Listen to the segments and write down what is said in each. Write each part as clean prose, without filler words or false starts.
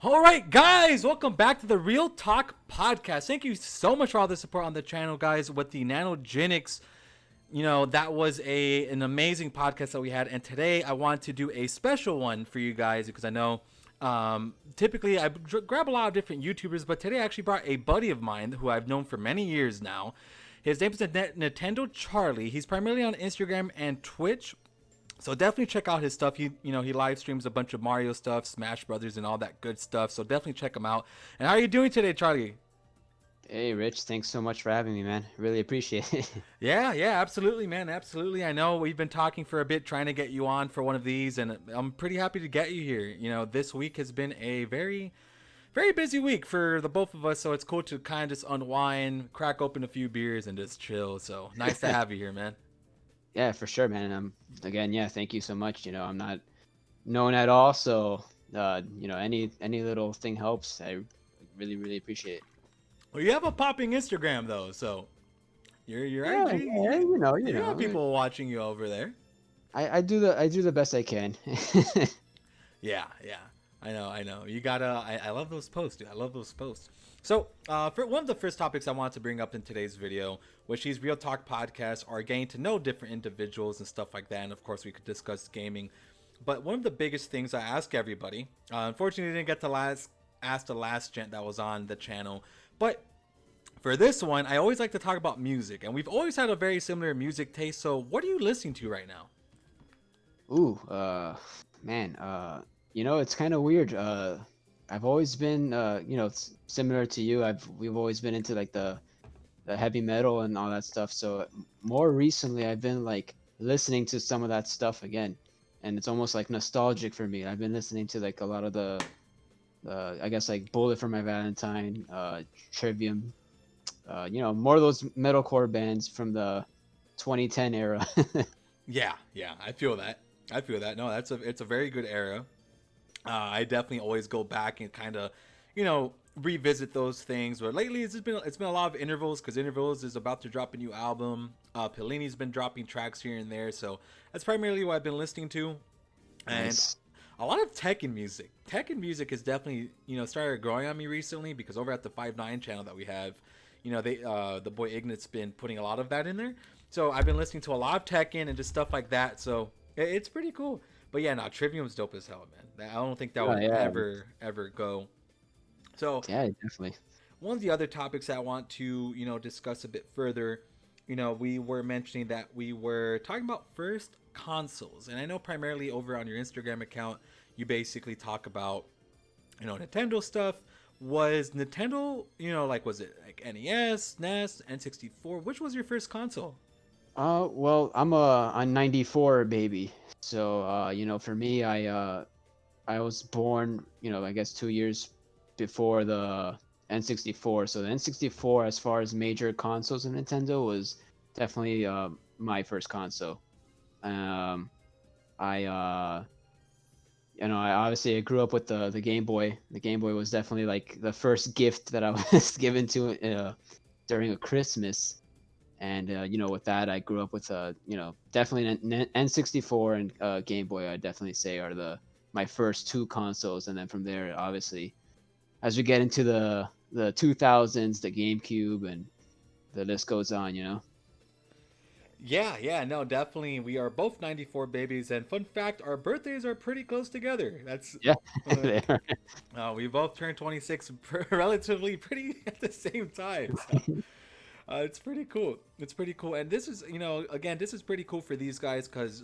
All right, guys, welcome back to the Real Talk podcast. Thank you so much for all the support on the channel, guys. With the nanogenics, that was an amazing podcast that we had, and today I want to do a special one for you guys because I know typically I grab a lot of different YouTubers, but today I actually brought a buddy of mine who I've known for many years now. His name is NintendoCharliee. He's primarily on Instagram and Twitch. So definitely check out his stuff. He live streams a bunch of Mario stuff, Smash Brothers, and all that good stuff. So definitely check him out. And how are you doing today, Charlie? Hey, Rich, thanks so much for having me, man. Really appreciate it. Yeah, absolutely, man, absolutely. I know we've been talking for a bit, trying to get you on for one of these, and I'm pretty happy to get you here. This week has been a very, very busy week for the both of us. So it's cool to kind of just unwind, crack open a few beers, and just chill. So nice to have you here, man. Yeah, for sure, man. Again, yeah, thank you so much. I'm not known at all, so any little thing helps. I really appreciate it. Well, you have a popping Instagram though, so your Yeah, IG, yeah, you got people watching you over there. I do the best I can. Yeah. I know. You gotta. I love those posts, dude. I love those posts. So, for one of the first topics I wanted to bring up in today's video, which these Real Talk podcasts are getting to know different individuals and stuff like that. And of course, we could discuss gaming. But one of the biggest things I ask everybody, unfortunately, didn't get to ask the last gent that was on the channel, but for this one, I always like to talk about music, and we've always had a very similar music taste. So, what are you listening to right now? Ooh, man, it's kind of weird. I've always been, similar to you. We've always been into like the heavy metal and all that stuff. So more recently, I've been like listening to some of that stuff again, and it's almost like nostalgic for me. I've been listening to like a lot of I guess like Bullet for My Valentine, Trivium, more of those metalcore bands from the 2010 era. Yeah, I feel that. I feel that. No, it's a very good era. I definitely always go back and kind of, revisit those things. But lately, it's been a lot of intervals because intervals is about to drop a new album. Pellini's been dropping tracks here and there, so that's primarily what I've been listening to, and Nice. a lot of Tekken music. Tekken music has definitely started growing on me recently because over at the 5 9 channel that we have, they the boy Ignat's been putting a lot of that in there. So I've been listening to a lot of Tekken and just stuff like that. So it's pretty cool. But yeah, no, Trivium's dope as hell, man. I don't think that Oh would yeah, ever go. So yeah, definitely. one of the other topics I want to discuss a bit further, we were mentioning that we were talking about first consoles, and I know primarily over on your Instagram account, you basically talk about Nintendo stuff. Was Nintendo, like, was it like NES, NES, N64? Which was your first console? Well, I'm a '94 baby, so for me, I was born, I guess 2 years before the N64. So the N64, as far as major consoles in Nintendo, was definitely my first console. Um, I obviously I grew up with the Game Boy. The Game Boy was definitely like the first gift that I was given to during a Christmas. And with that, I grew up with definitely N64 and Game Boy. I definitely say are the my first two consoles, and then from there, obviously, as we get into the 2000s, the GameCube, and the list goes on. Yeah, no, definitely. We are both 94 babies, and fun fact, our birthdays are pretty close together. That's Yeah, uh, they are. we both turned 26 relatively pretty at the same time. So it's pretty cool. It's pretty cool, and this is, again, this is pretty cool for these guys because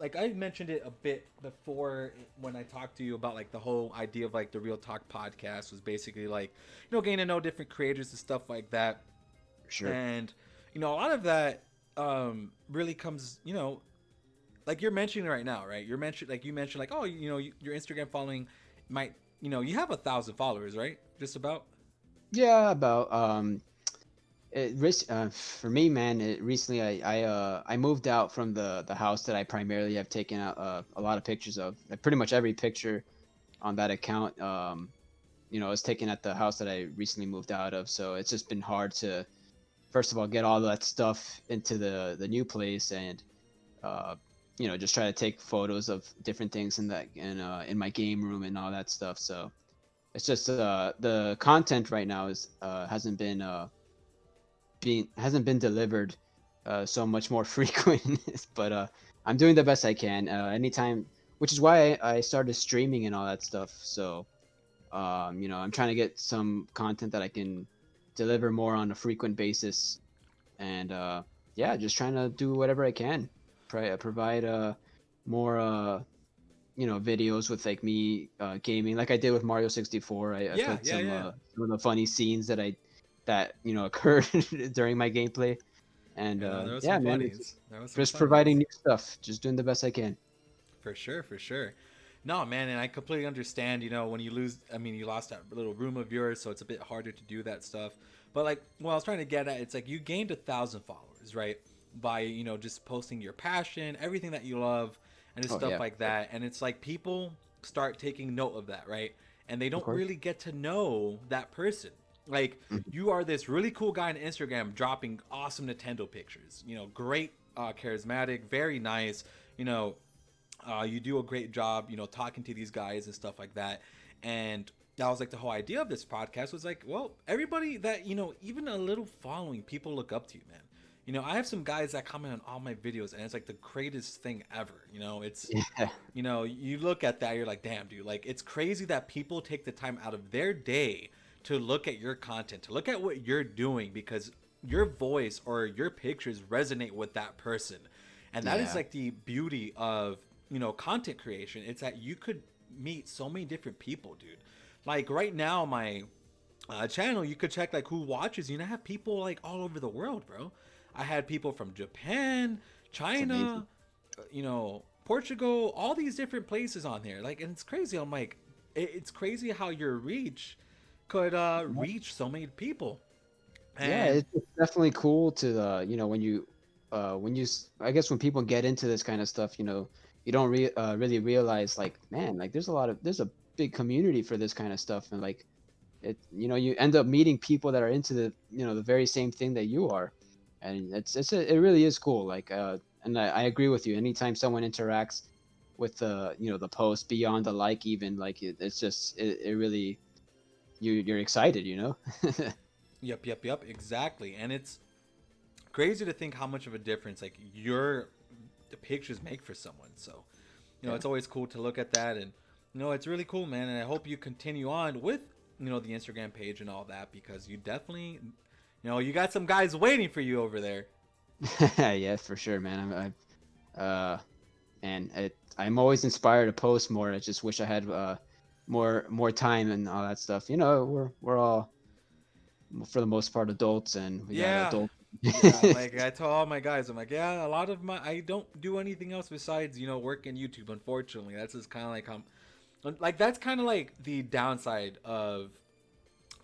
like I mentioned it a bit before when I talked to you about like the whole idea of like the Real Talk podcast was basically like getting to know different creators and stuff like that, For sure. and a lot of that really comes, like you're mentioning right now, right? You mentioned like, oh, your Instagram following might, you have 1,000 followers, right? Just about. Yeah, about for me, man. Recently, I moved out from the house that I primarily have taken out a lot of pictures of. Like, pretty much every picture on that account, is taken at the house that I recently moved out of. So it's just been hard to, first of all, get all that stuff into the new place, and uh, just try to take photos of different things in my game room and all that stuff. So It's just the content right now is hasn't been delivered so much more frequent. But I'm doing the best I can. Anytime, which is why I started streaming and all that stuff. So I'm trying to get some content that I can deliver more on a frequent basis, and yeah, just trying to do whatever I can, provide more videos with like me gaming, like I did with Mario 64. I Yeah, put yeah, yeah. some of the funny scenes that occurred during my gameplay, and And there was yeah, some man, it's funnies. There was some just providing funnies. new stuff, just doing the best I can. For sure, for sure. No, man, and I completely understand, when you lose, I mean, you lost that little room of yours, so it's a bit harder to do that stuff. But, like, what I was trying to get at, it's like you gained 1,000 followers, right? By, just posting your passion, everything that you love, and just Oh stuff yeah, like that. And it's like people start taking note of that, right? And they of don't course. really get to know that person. Like, Mhm. you are this really cool guy on Instagram dropping awesome Nintendo pictures, great, charismatic, very nice, you know, you do a great job, talking to these guys and stuff like that. And that was like the whole idea of this podcast was like, well, everybody that, even a little following, people look up to you, man. I have some guys that comment on all my videos and it's like the greatest thing ever. It's, Yeah, you look at that, you're like, damn, dude, like it's crazy that people take the time out of their day to look at your content, to look at what you're doing because your voice or your pictures resonate with that person. And that is yeah, like the beauty of, content creation. It's that you could meet so many different people, dude. Like right now, my channel, you could check like who watches. I have people like all over the world, bro. I had people from Japan, it's amazing. China, Portugal, all these different places on there. Like, and it's crazy. I'm like, it's crazy how your reach could reach so many people. Yeah, And it's definitely cool to I guess when people get into this kind of stuff, you don't really realize like, man, like there's a big community for this kind of stuff, and like you end up meeting people that are into the very same thing that you are, and it really is cool. Like, and I agree with you. Anytime someone interacts with the post beyond the like, even like it's just it really you're excited, yep, yep, yep, exactly. And it's crazy to think how much of a difference like your the pictures make for someone. So, Yeah. it's always cool to look at that, and it's really cool, man. And I hope you continue on with the Instagram page and all that because you definitely, you got some guys waiting for you over there. Yeah, for sure, man. Uh, and I'm always inspired to post more. I just wish I had more time and all that stuff. We're all for the most part adults, and we got Yeah. adult. Yeah, like I tell all my guys, I'm like, yeah, a lot of my I don't do anything else besides work in YouTube. Unfortunately, that's just kind of like that's kind of like the downside of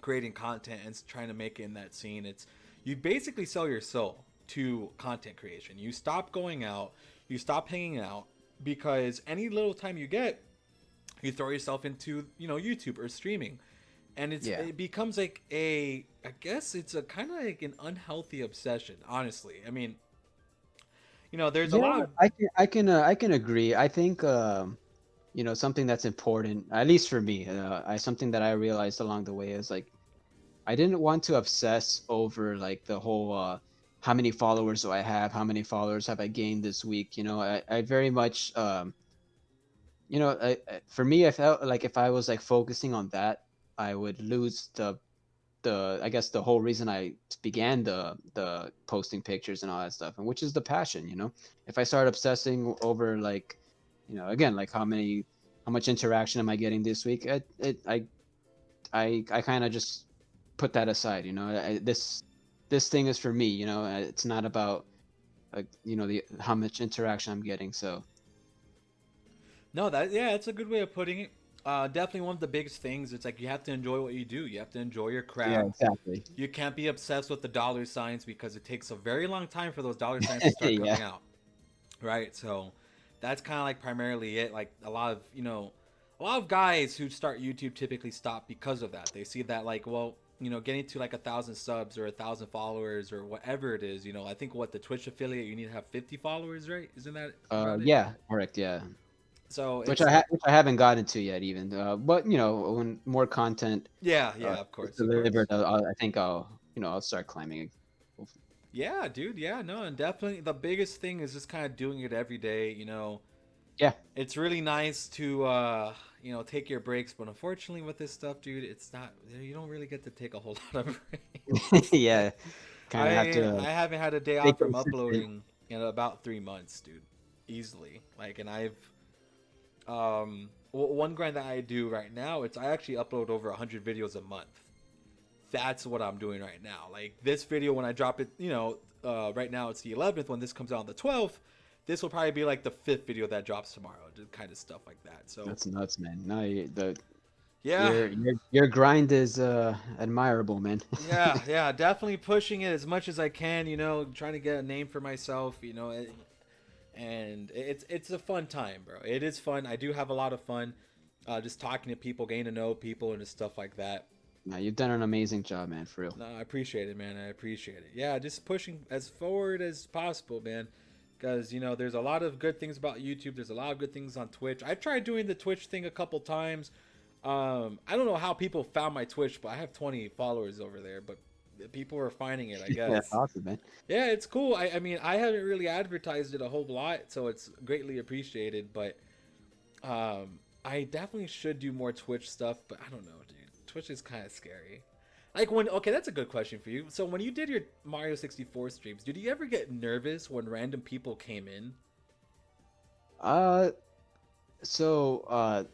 creating content and trying to make it in that scene. It's you basically sell your soul to content creation. You stop going out, you stop hanging out because any little time you get, you throw yourself into YouTube or streaming, and Yeah. it becomes like I guess it's a kind of like an unhealthy obsession. Honestly, I mean, there's a Yeah, lot of I can agree. I think something that's important, at least for me, I something that I realized along the way is like I didn't want to obsess over like the whole how many followers do I have, how many followers have I gained this week. I very much for me I felt like if I was like focusing on that, I would lose the I guess the whole reason I began the posting pictures and all that stuff, and which is the passion. If I start obsessing over like, again, like how much interaction am I getting this week, I kind of just put that aside. This thing is for me. It's not about the how much interaction I'm getting. So no that yeah, that's a good way of putting it. Definitely one of the biggest things. It's like you have to enjoy what you do. You have to enjoy your yeah, craft. exactly. You can't be obsessed with the dollar signs because it takes a very long time for those dollar signs to start Yeah, coming out, right? So that's kind of like primarily it. Like a lot of guys who start YouTube typically stop because of that. They see that like, well, getting to like 1,000 subs or 1,000 followers or whatever it is. I think what the Twitch affiliate you need to have 50 followers, right? Isn't that about it? yeah, correct. Yeah. So which it's which I haven't gotten to yet even. But you know, when more content yeah, uh, yeah, of is course, of delivered, course. I think I'll start climbing. Yeah, dude. Yeah, no, and definitely the biggest thing is just kind of doing it every day. Yeah, It's really nice to take your breaks, but unfortunately with this stuff, dude, it's not. You don't really get to take a whole lot of breaks. yeah, kind of have I to haven't had a day stay off from consistent. uploading in about 3 months, dude. Easily. Like, and I've one grind that I do right now, it's I actually upload over 100 videos a month. That's what I'm doing right now. Like this video, when I drop it, right now it's the 11th. When this comes out on the 12th, this will probably be like the fifth video that drops tomorrow. Just kind of stuff like that. So That's nuts, man. No, the yeah, your grind is admirable, man. yeah, yeah, definitely pushing it as much as I can. Trying to get a name for myself. And it's a fun time, bro. It is fun. I do have a lot of fun, just talking to people, getting to know people, and just stuff like that. No, you've done an amazing job, man, for real. No, I appreciate it, man. I appreciate it. Yeah, just pushing as forward as possible, man. Because there's a lot of good things about YouTube. There's a lot of good things on Twitch. I tried doing the Twitch thing a couple times. I don't know how people found my Twitch, but I have 20 followers over there. But people are finding it, I Yeah, guess. awesome, man. Yeah, it's cool. I mean, I haven't really advertised it a whole lot, so it's greatly appreciated. But I definitely should do more Twitch stuff. But I don't know, dude. Twitch is kind of scary. Like okay, that's a good question for you. So when you did your Mario 64 streams, did you ever get nervous when random people came in? Uh, so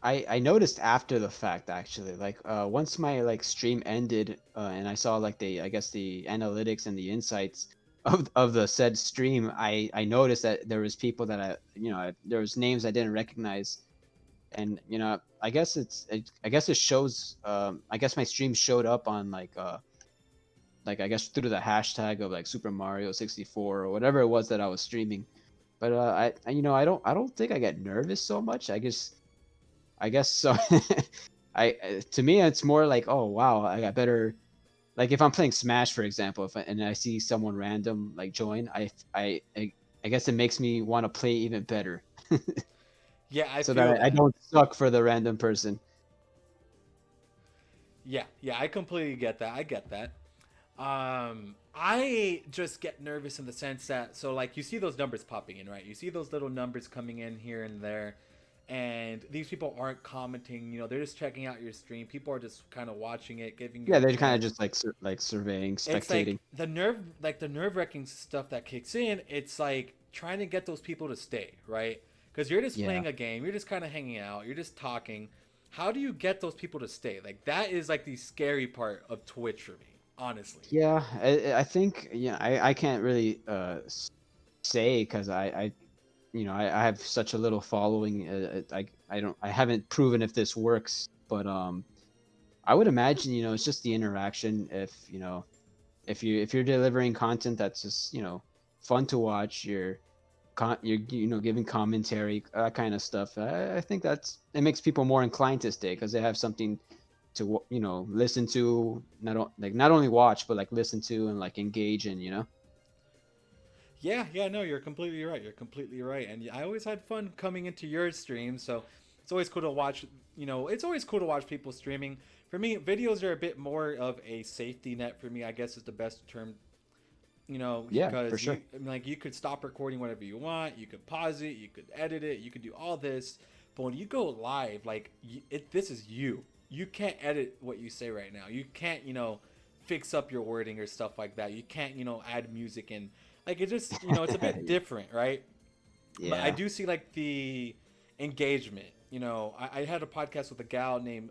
I noticed after the fact actually, like once my like stream ended, and I saw like I guess the analytics and the insights of the said stream, I noticed that there was people that there was names I didn't recognize, and I guess it shows, I guess my stream showed up on like I guess through the hashtag of like Super Mario 64 or whatever it was that I was streaming. But I don't think I get nervous so much. I guess so. To me it's more like, oh wow, I got better. Like if I'm playing Smash, for example, and I see someone random like join, I guess it makes me want to play even better, Yeah, I so that feel I that. don't suck for the random person. Yeah, yeah, I completely get that. I get that. I just get nervous in the sense that like you see those numbers popping in, right? You see those little numbers coming in here and there, and these people aren't commenting. They're just checking out your stream. People are just kind of watching it, giving you Yeah, a they're kind of chance. just like like surveying, It's spectating. like the nerve wracking stuff that kicks in. It's like trying to get those people to stay, right? Because you're just Yeah. playing a game, you're just kind of hanging out, you're just talking. How do you get those people to stay? Like that is like the scary part of Twitch for me, honestly. Yeah, I think, yeah, I can't really say because I have such a little following. I haven't proven if this works, but I would imagine, it's just the interaction. If you're delivering content that's just, fun to watch, you're giving commentary, that kind of stuff. I think it makes people more inclined to stay because they have something to listen to, not only watch but like listen to and like engage in, Yeah, yeah, no, you're completely right. You're completely right. And I always had fun coming into your stream, so it's always cool to watch. It's always cool to watch people streaming. For me, videos are a bit more of a safety net for me. I guess is the best term. Yeah, for Because sure. like you could stop recording whenever you want. You could pause it. You could edit it. You could do all this. But when you go live, like this is you. You can't edit what you say right now. You can't fix up your wording or stuff like that. You can't add music in. Like it just it's a bit different, right? But I Yeah. do see like the engagement. I had a podcast with a gal named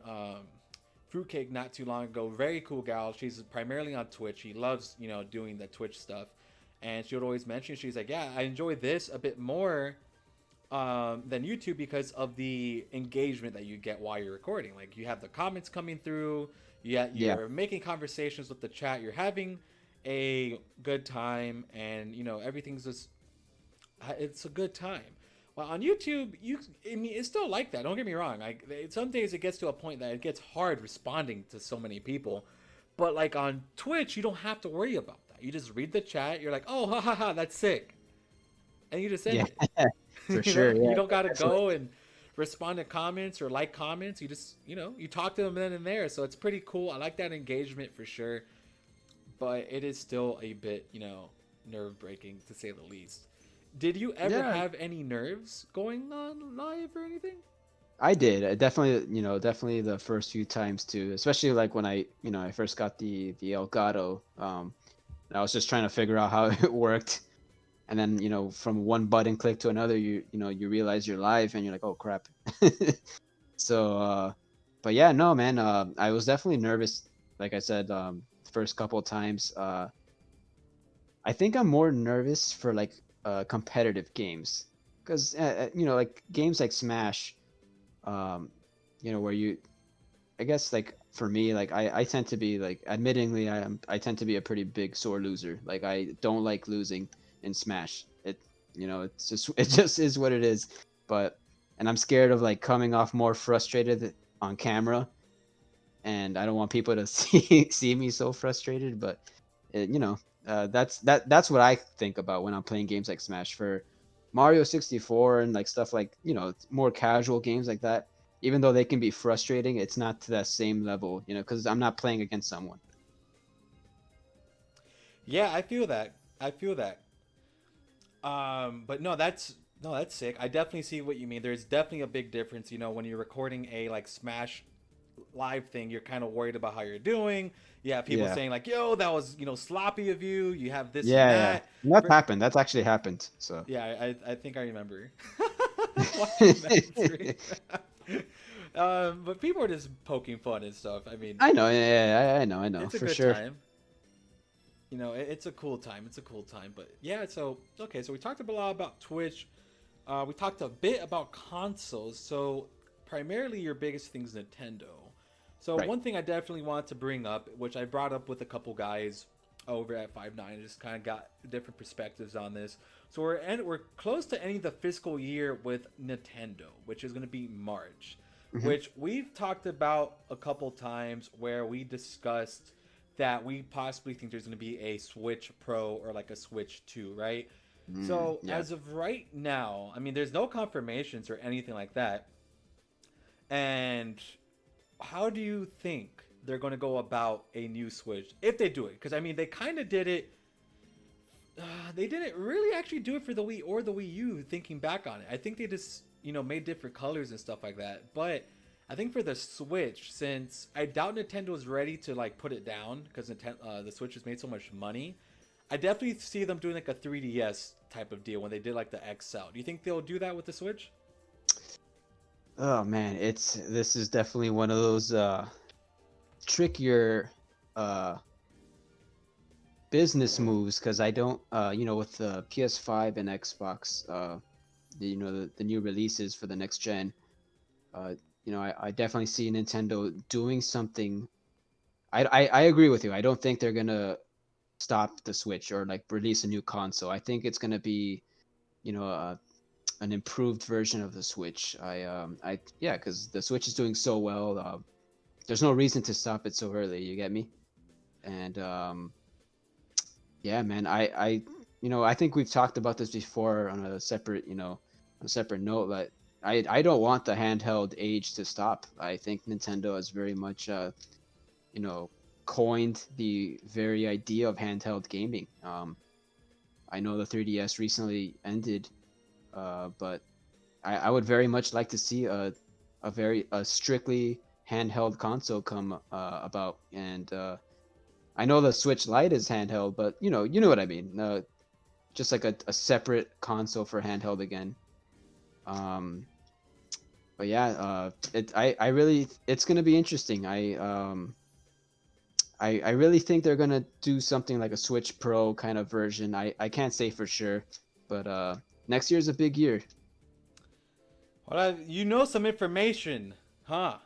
Fruitcake not too long ago. Very cool gal. She's primarily on Twitch. She loves doing the Twitch stuff, and she would always mention, she's like, yeah, I enjoy this a bit more than YouTube because of the engagement that you get while you're recording. Like you have the comments coming through. Yeah, Yeah. you're making conversations with the chat. You're having a good time, and everything's just it's a good time. Well, on YouTube, I mean, it's still like that. Don't get me wrong. Like some days it gets to a point that it gets hard responding to so many people, but like on Twitch, you don't have to worry about that. You just read the chat. You're like, oh, ha ha ha, that's sick, and you just end Yeah. it. For You know, sure. you Yeah, don't gotta definitely. go and respond to comments or like comments. You just, you talk to them then and there. So it's pretty cool. I like that engagement for sure. But it is still a bit, nerve breaking to say the least. Did you ever Yeah, have any nerves going on live or anything? I did. I definitely, definitely the first few times too, especially like when I first got the Elgato. And I was just trying to figure out how it worked, and then from one button click to another, you realize you're live, and you're like, oh crap. So, but yeah, no, man. I was definitely nervous. Like I said, first couple of times. I think I'm more nervous for like competitive games, because like games like Smash, um, where I guess like for me, like I tend to be like, admittingly, I tend to be a pretty big sore loser. Like I don't like losing in Smash. It's just it just is what it is. But and I'm scared of like coming off more frustrated on camera, and I don't want people to see me so frustrated. But it, you know, that's what I think about when I'm playing games like Smash. For Mario 64 and like stuff like more casual games like that. Even though they can be frustrating, it's not to that same level, because I'm not playing against someone. Yeah, I feel that. I feel that. But no, that's sick. I definitely see what you mean. There's definitely a big difference. When you're recording a like Smash live thing, you're kind of worried about how you're doing. You have people Yeah, saying like, "Yo, that was sloppy of you." You have this and yeah. that. And that's For, happened. That's actually happened. So. yeah, I think I remember watching that stream. But people are just poking fun and stuff. I mean, I know. Yeah, I know it's a for good sure. time. It's a cool time. It's a cool time. But yeah, so okay, so we talked a lot about Twitch. We talked a bit about consoles. So primarily, your biggest thing is Nintendo. So Right. one thing I definitely want to bring up, which I brought up with a couple guys over at 5 9, just kind of got different perspectives on this. So we're close to ending the fiscal year with Nintendo, which is going to be March, Hmm. which we've talked about a couple times where we discussed that we possibly think there's going to be a Switch Pro or like a Switch 2, right? So Yeah. as of right now, I mean, there's no confirmations or anything like that. And how do you think they're going to go about a new Switch if they do it? Because I mean, they kind of did it. They didn't really actually do it for the Wii or the Wii U. Thinking back on it, I think they just made different colors and stuff like that. But I think for the Switch, since I doubt Nintendo is ready to like put it down because the Switch has made so much money, I definitely see them doing like a 3DS type of deal when they did like the XL. Do you think they'll do that with the Switch? Oh man, this is definitely one of those trickier uh business moves, because I don't with the PS5 and Xbox, the new releases for the next gen, I definitely see Nintendo doing something. I agree with you. I don't think they're gonna stop the Switch or like release a new console. I think it's gonna be an improved version of the Switch. Yeah, because the Switch is doing so well. There's no reason to stop it so early. You get me? And yeah, man, I think we've talked about this before on a separate, on a separate note. That I don't want the handheld age to stop. I think Nintendo has very much, you know, coined the very idea of handheld gaming. I know the 3DS recently ended, but I would very much like to see a strictly handheld console come about. And I know the Switch Lite is handheld, but you know what I mean. Just like a separate console for handheld again. Um, but yeah, I really, it's gonna be interesting. I really think they're gonna do something like a Switch Pro kind of version. I can't say for sure, but next year's a big year. Well, you know some information, huh?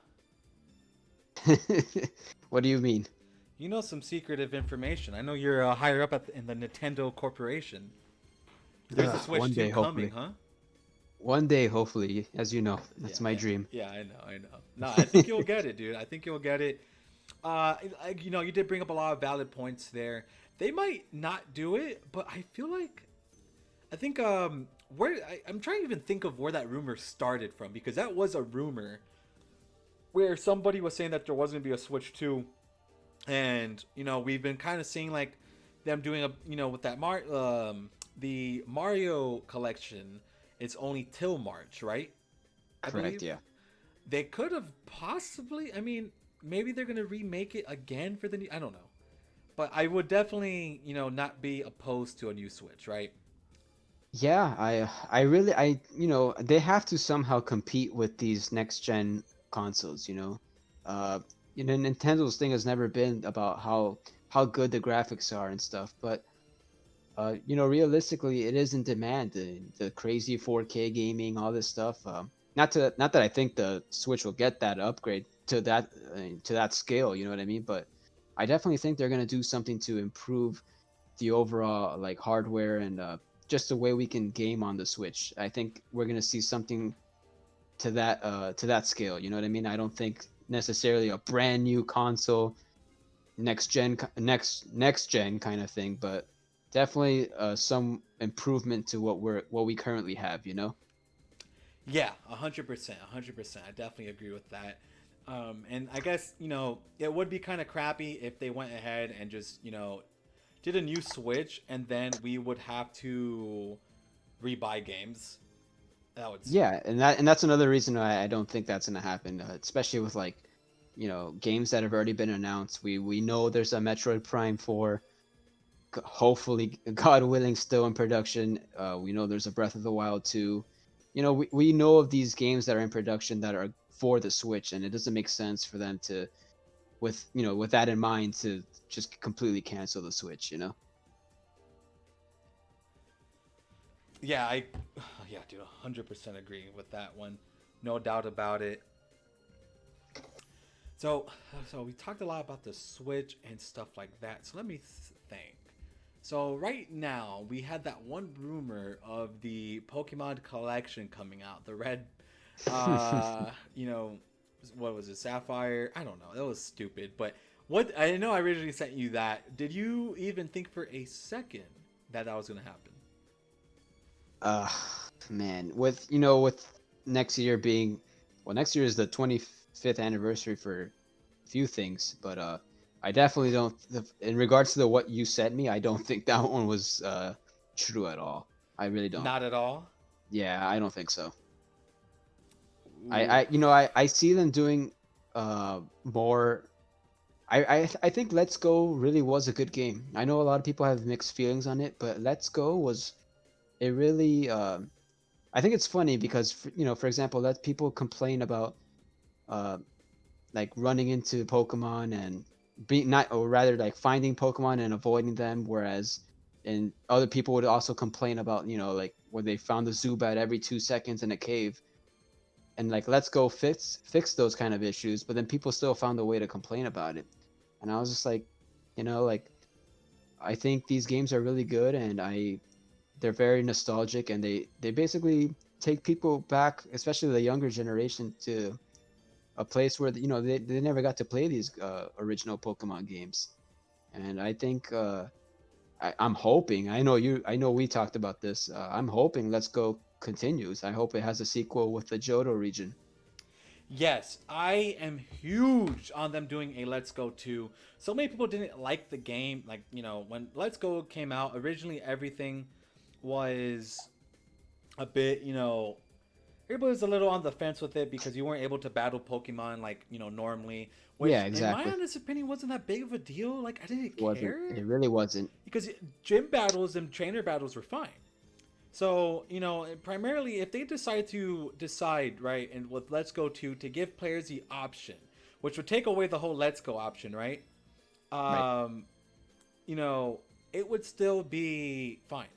What do you mean? You know some secretive information. I know you're higher up in the Nintendo Corporation. There's a Switch One 2 day, coming, hopefully. huh? One day, hopefully. As you know, Yeah, that's my yeah, dream. yeah. I know. No, I think you'll get it, dude. I think you'll get it. You did bring up a lot of valid points there. They might not do it, but I feel like I think I'm trying to even think of where that rumor started from, because that was a rumor where somebody was saying that there was going to be a Switch 2. And we've been kind of seeing like them doing a with that the Mario collection. It's only till March, right? I Correct. believe Yeah. they could have possibly. I mean, maybe they're gonna remake it again for the new. I don't know, but I would definitely not be opposed to a new Switch, right? Yeah, I really they have to somehow compete with these next gen consoles, Uh Nintendo's thing has never been about how good the graphics are and stuff, but realistically it is in demand, the crazy 4K gaming, all this stuff. Not that I think the Switch will get that upgrade to that scale, you know what I mean? But I definitely think they're going to do something to improve the overall like hardware and just the way we can game on the Switch. I think we're gonna see something to that scale. You know what I mean? I don't think necessarily a brand new console, next gen kind of thing, but definitely some improvement to what we currently have. Yeah, 100%, 100%. I definitely agree with that. And I guess it would be kind of crappy if they went ahead and just did a new Switch, and then we would have to rebuy games. That would suck. Yeah, and that's another reason why I don't think that's gonna happen, especially with like games that have already been announced. We know there's a Metroid Prime 4, hopefully, God willing, still in production. We know there's a Breath of the Wild 2. We know of these games that are in production that are for the Switch, and it doesn't make sense for them to, with that in mind, to just completely cancel the Switch. Yeah, yeah, dude, 100% agree with that one. No doubt about it. So, so we talked a lot about the Switch and stuff like that. So let me think. So right now we had that one rumor of the Pokemon collection coming out, the red, uh, you know, what was it, Sapphire? I don't know. That was stupid. But what I know, I originally sent you that. Did you even think for a second that that was gonna happen? uh, Man, with next year being, well, next year is the 25th anniversary for few things, but I definitely don't. In regards to what you sent me, I don't think that one was true at all. I really don't. Not at all. Yeah, I don't think so. Ooh. I see them doing more. I think Let's Go really was a good game. I know a lot of people have mixed feelings on it, but Let's Go was it really. I think it's funny because for example, let people complain about uh, like running into Pokemon and being not, or rather like finding Pokemon and avoiding them, whereas and other people would also complain about like where they found the Zubat every 2 seconds in a cave, and like Let's Go fix those kind of issues, but then people still found a way to complain about it, and I was just like, like I think these games are really good, and they're very nostalgic, and they basically take people back, especially the younger generation, to a place where they never got to play these original Pokemon games. And I think I'm hoping. I know we talked about this. I'm hoping Let's Go continues. I hope it has a sequel with the Johto region. Yes, I am huge on them doing a Let's Go 2. So many people didn't like the game. Like, when Let's Go came out, originally everything was a bit, everybody was a little on the fence with it because you weren't able to battle Pokemon like, normally, Yeah, which in my exactly. honest opinion wasn't that big of a deal. Like, I didn't It wasn't. care It really wasn't. because gym battles and trainer battles were fine. So, primarily if they decide, right, and with Let's Go 2 to give players the option, which would take away the whole Let's Go option, right? Right. Um, you know, it would still be fine.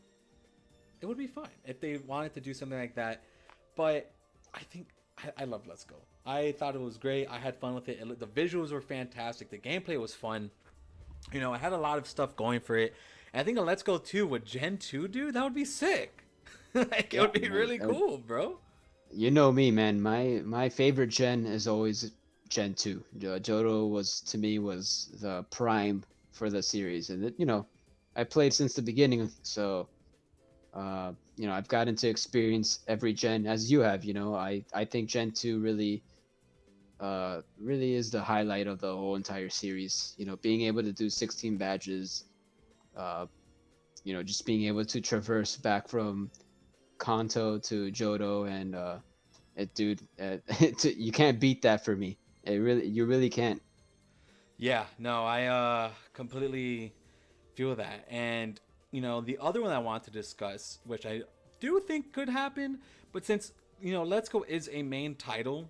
It would be fine if they wanted to do something like that. But I think I love Let's Go. I thought it was great. I had fun with it. The visuals were fantastic. The gameplay was fun. I had a lot of stuff going for it. And I think a Let's Go 2 with Gen 2, dude, that would be sick. Like, it Yeah, would be man. really cool, bro. You know me, man. My favorite gen is always Gen 2. Johto was to me was the prime for the series, and I played since the beginning, so I've gotten to experience every gen as you have. I think Gen 2 really is the highlight of the whole entire series. Being able to do 16 badges, uh, just being able to traverse back from Kanto to Johto, and dude, you can't beat that for me. You really can't. Yeah, no, I completely feel that. And the other one I want to discuss, which I do think could happen, but since Let's Go is a main title,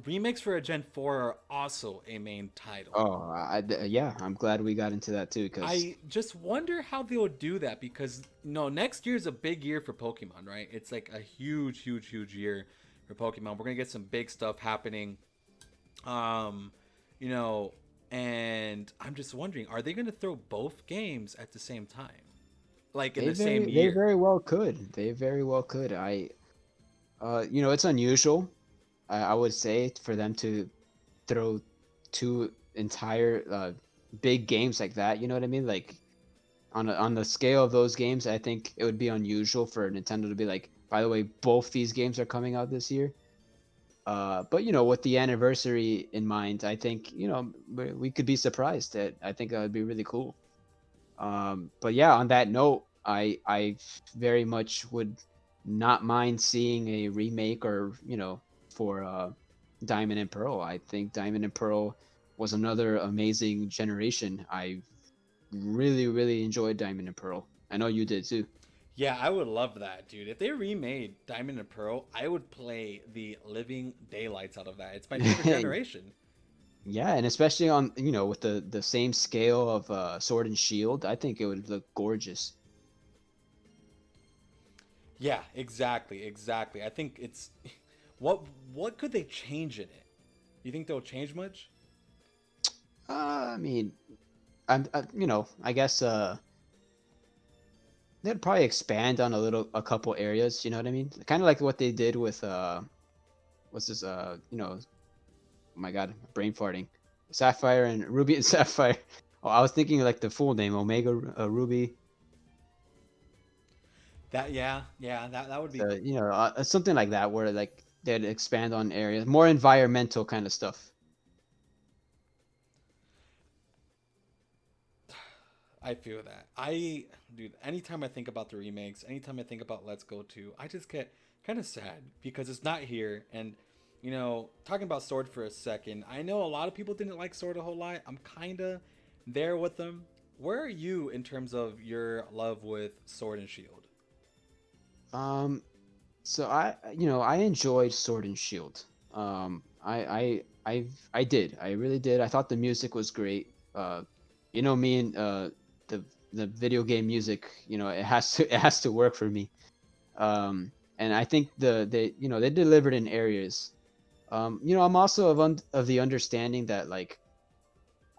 remakes for a Gen 4 are also a main title. Oh, yeah, I'm glad we got into that too, because I just wonder how they'll do that because next year is a big year for Pokemon, right? It's like a huge, huge, huge year for Pokemon. We're gonna get some big stuff happening. Um, you know, and I'm just wondering, are they gonna throw both games at the same time, like in the same they year? very well could. They very well could. It's unusual. I would say for them to throw two entire big games like that. You know what I mean? Like on the scale of those games, I think it would be unusual for Nintendo to be like, by the way, both these games are coming out this year. But with the anniversary in mind, I think we could be surprised. I think that would be really cool. But yeah, on that note, I very much would not mind seeing a remake, or for Diamond and Pearl. I think Diamond and Pearl was another amazing generation. I really really enjoyed Diamond and Pearl. I know you did too. Yeah, I would love that, dude. If they remade Diamond and Pearl, I would play the living daylights out of that. It's my favorite generation. Yeah, and especially on with the same scale of Sword and Shield, I think it would look gorgeous. Yeah, exactly, exactly. I think it's what what could they change in it? You think they'll change much? I mean, I guess they'd probably expand on a couple areas. You know what I mean? Kind of like what they did with what's this oh my god, brain farting, Sapphire and Ruby and Sapphire. Oh, I was thinking like the full name, Omega Ruby. That yeah, that would be. So something like that, where like they'd expand on areas, more environmental kind of stuff. I feel that. Dude, anytime I think about the remakes, anytime I think about Let's Go 2, I just get kind of sad because it's not here. And, talking about Sword for a second, I know a lot of people didn't like Sword a whole lot. I'm kind of there with them. Where are you in terms of your love with Sword and Shield? Um, so I enjoyed Sword and Shield. I did. I really did. I thought the music was great. Me and the video game music, it has to work for me. And I think they delivered in areas. I'm also of the understanding that like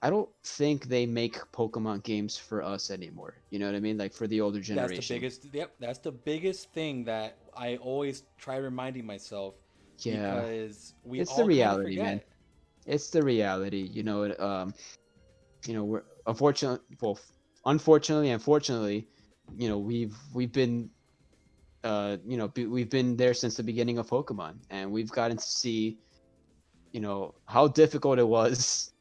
I don't think they make Pokemon games for us anymore. You know what I mean? Like for the older That's the generation. biggest. Yep, that's the biggest thing that I always try reminding myself Yeah, because we it's the all kind of reality, man. forget. It's the reality. We're unfortunately and fortunately, we've been we've been there since the beginning of Pokemon, and we've gotten to see how difficult it was,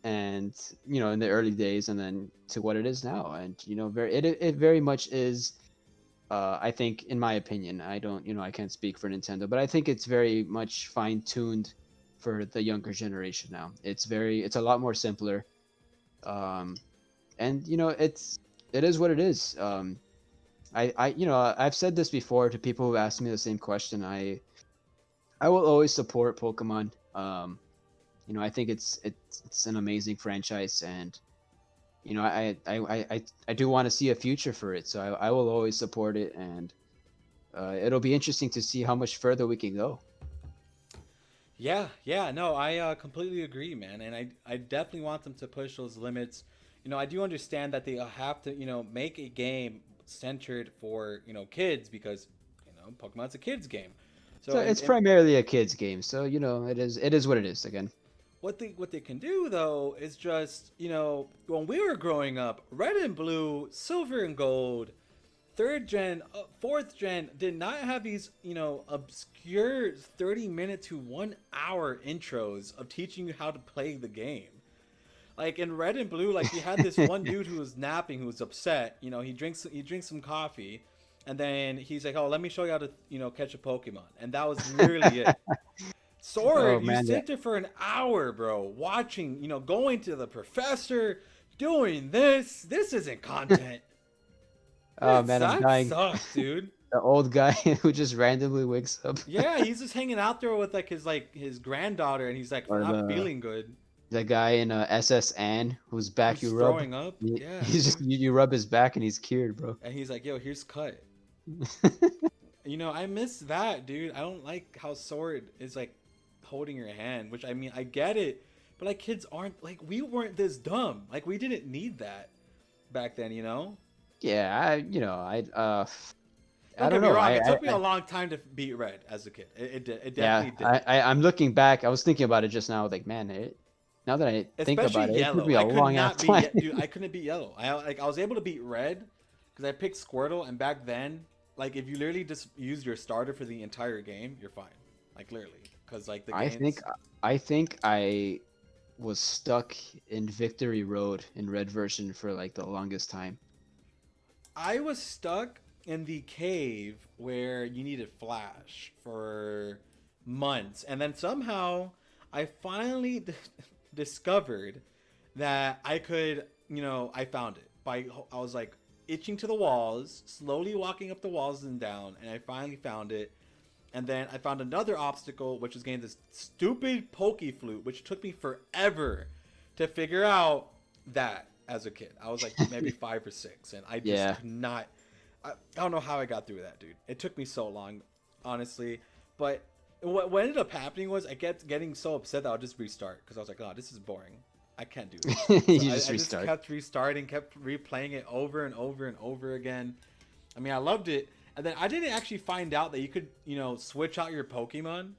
and in the early days, and then to what it is now, and it very much is. I think, in my opinion, I don't, I can't speak for Nintendo, but I think it's very much fine tuned for the younger generation now. It's a lot more simpler, um, and it is what it is. I've said this before to people who asked me the same question. I will always support Pokemon. I think it's an amazing franchise, and I do want to see a future for it. So I will always support it, and it'll be interesting to see how much further we can go. Yeah, yeah, no, I completely agree, man, and I definitely want them to push those limits. I do understand that they have to, make a game centered for kids because Pokemon's a kids game. So So it's and primarily a kids game. So it is what it is again. what they can do though is just when we were growing up, Red and Blue, Silver and Gold, third gen, fourth gen did not have these, obscure 30-minute to 1 hour intros of teaching you how to play the game. Like in Red and Blue, like you had this one dude who was napping, who was upset. He drinks some coffee, and then he's like, "Oh, let me show you how to, catch a Pokemon," and that was literally it. Oh Sword, you man, sit there for an hour, bro, watching, going to the professor, doing this. This isn't content. oh man, I'm That dying. sucks, dude. The old guy who just randomly wakes up, Yeah, he's just hanging out there with his granddaughter, and he's like or not feeling good. the guy in SS Anne whose back Who's you rub. throwing up? Yeah, He's just dude. you rub his back and he's cured, bro. And he's like, "Yo, here's cut." I miss that, dude. I don't like how Sword is like holding your hand, which I mean, I get it, but like kids aren't like we weren't this dumb. Like we didn't need that back then. Yeah, I Don't get don't me know. wrong. It took me a long time to beat Red as a kid. It did. It Yeah, definitely did. I'm looking back. I was thinking about it just now. Like, man, now that I think Especially about it, it took Yellow. me a I could long ass not beat time. dude. I couldn't beat Yellow. I was able to beat Red because I picked Squirtle, and back then, like if you literally just use your starter for the entire game, you're fine. Like literally, because like the I games. think I think I was stuck in Victory Road in Red version for like the longest time. I was stuck in the cave where you needed Flash for months, and then somehow I finally discovered that I could, I found it I was like itching to the walls, slowly walking up the walls and down, and I finally found it. And then I found another obstacle, which was getting this stupid Poke Flute, which took me forever to figure out that as a kid. I was like maybe 5 or 6, and I just Yeah. could not. I don't know how I got through that, dude. It took me so long, honestly. But what ended up happening was I kept getting so upset that I'll just restart because I was like, oh, this is boring. I can't do this. You So just I just restart. kept restarting, kept replaying it over and over and over again. I mean, I loved it. And then I didn't actually find out that you could, switch out your Pokemon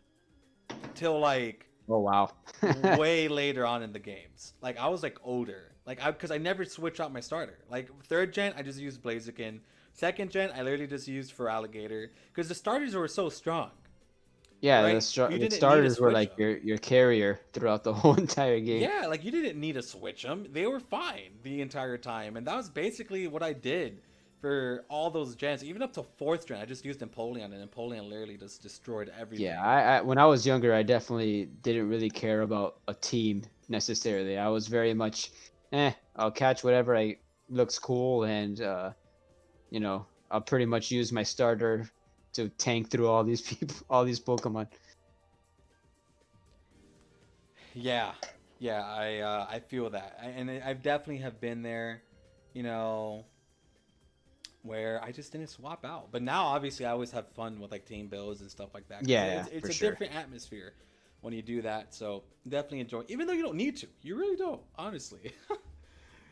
till like Oh wow. way later on in the games. Like I was like older, like because I never switch out my starter. Like third gen, I just used Blaziken. Second gen, I literally just used for Alligator because the starters were so strong, Yeah, right? You the didn't need to starters were switch like them. your carrier throughout the whole entire game. Yeah, like you didn't need to switch them. They were fine the entire time, and that was basically what I did for all those gens, even up to fourth gen. I just used Empoleon, and Empoleon literally just destroyed Yeah, everything. I when I was younger, I definitely didn't really care about a team necessarily. I was very much, I'll catch whatever I looks cool, and I'll pretty much use my starter to tank through all these people, all these Pokemon. Yeah, yeah, I feel that, and I've definitely have been there, you know, where I just didn't swap out. But now, obviously, I always have fun with like team builds and stuff like that because Yeah, yeah, it's for a sure. different atmosphere when you do that. So definitely enjoy, even though you don't need to. You really don't, honestly.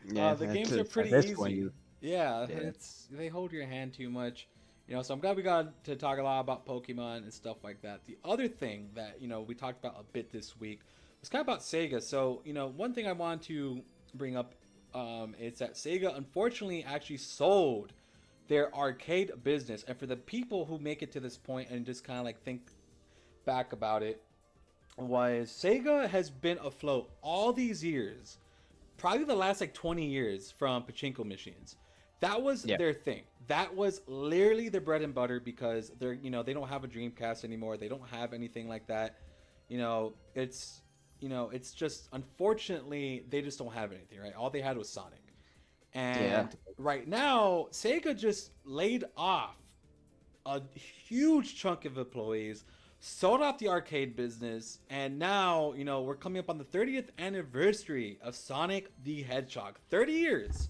Yeah, The games are at pretty this point, easy. Yeah, yeah, they hold your hand too much. So I'm glad we got to talk a lot about Pokemon and stuff like that. The other thing that we talked about a bit this week was kind of about Sega. So one thing I wanted to bring up is that Sega unfortunately actually sold their arcade business. And for the people who make it to this point and just kind of like think back about it, was Sega has been afloat all these years, probably the last like 20 years, from pachinko machines. That was yeah, their thing. That was literally their bread and butter because they don't have a Dreamcast anymore. They don't have anything like that. It's just unfortunately they just don't have anything, right? All they had was Sonic. yeah. And right now, Sega just laid off a huge chunk of employees, sold off the arcade business, and now, we're coming up on the 30th anniversary of Sonic the Hedgehog. 30 years.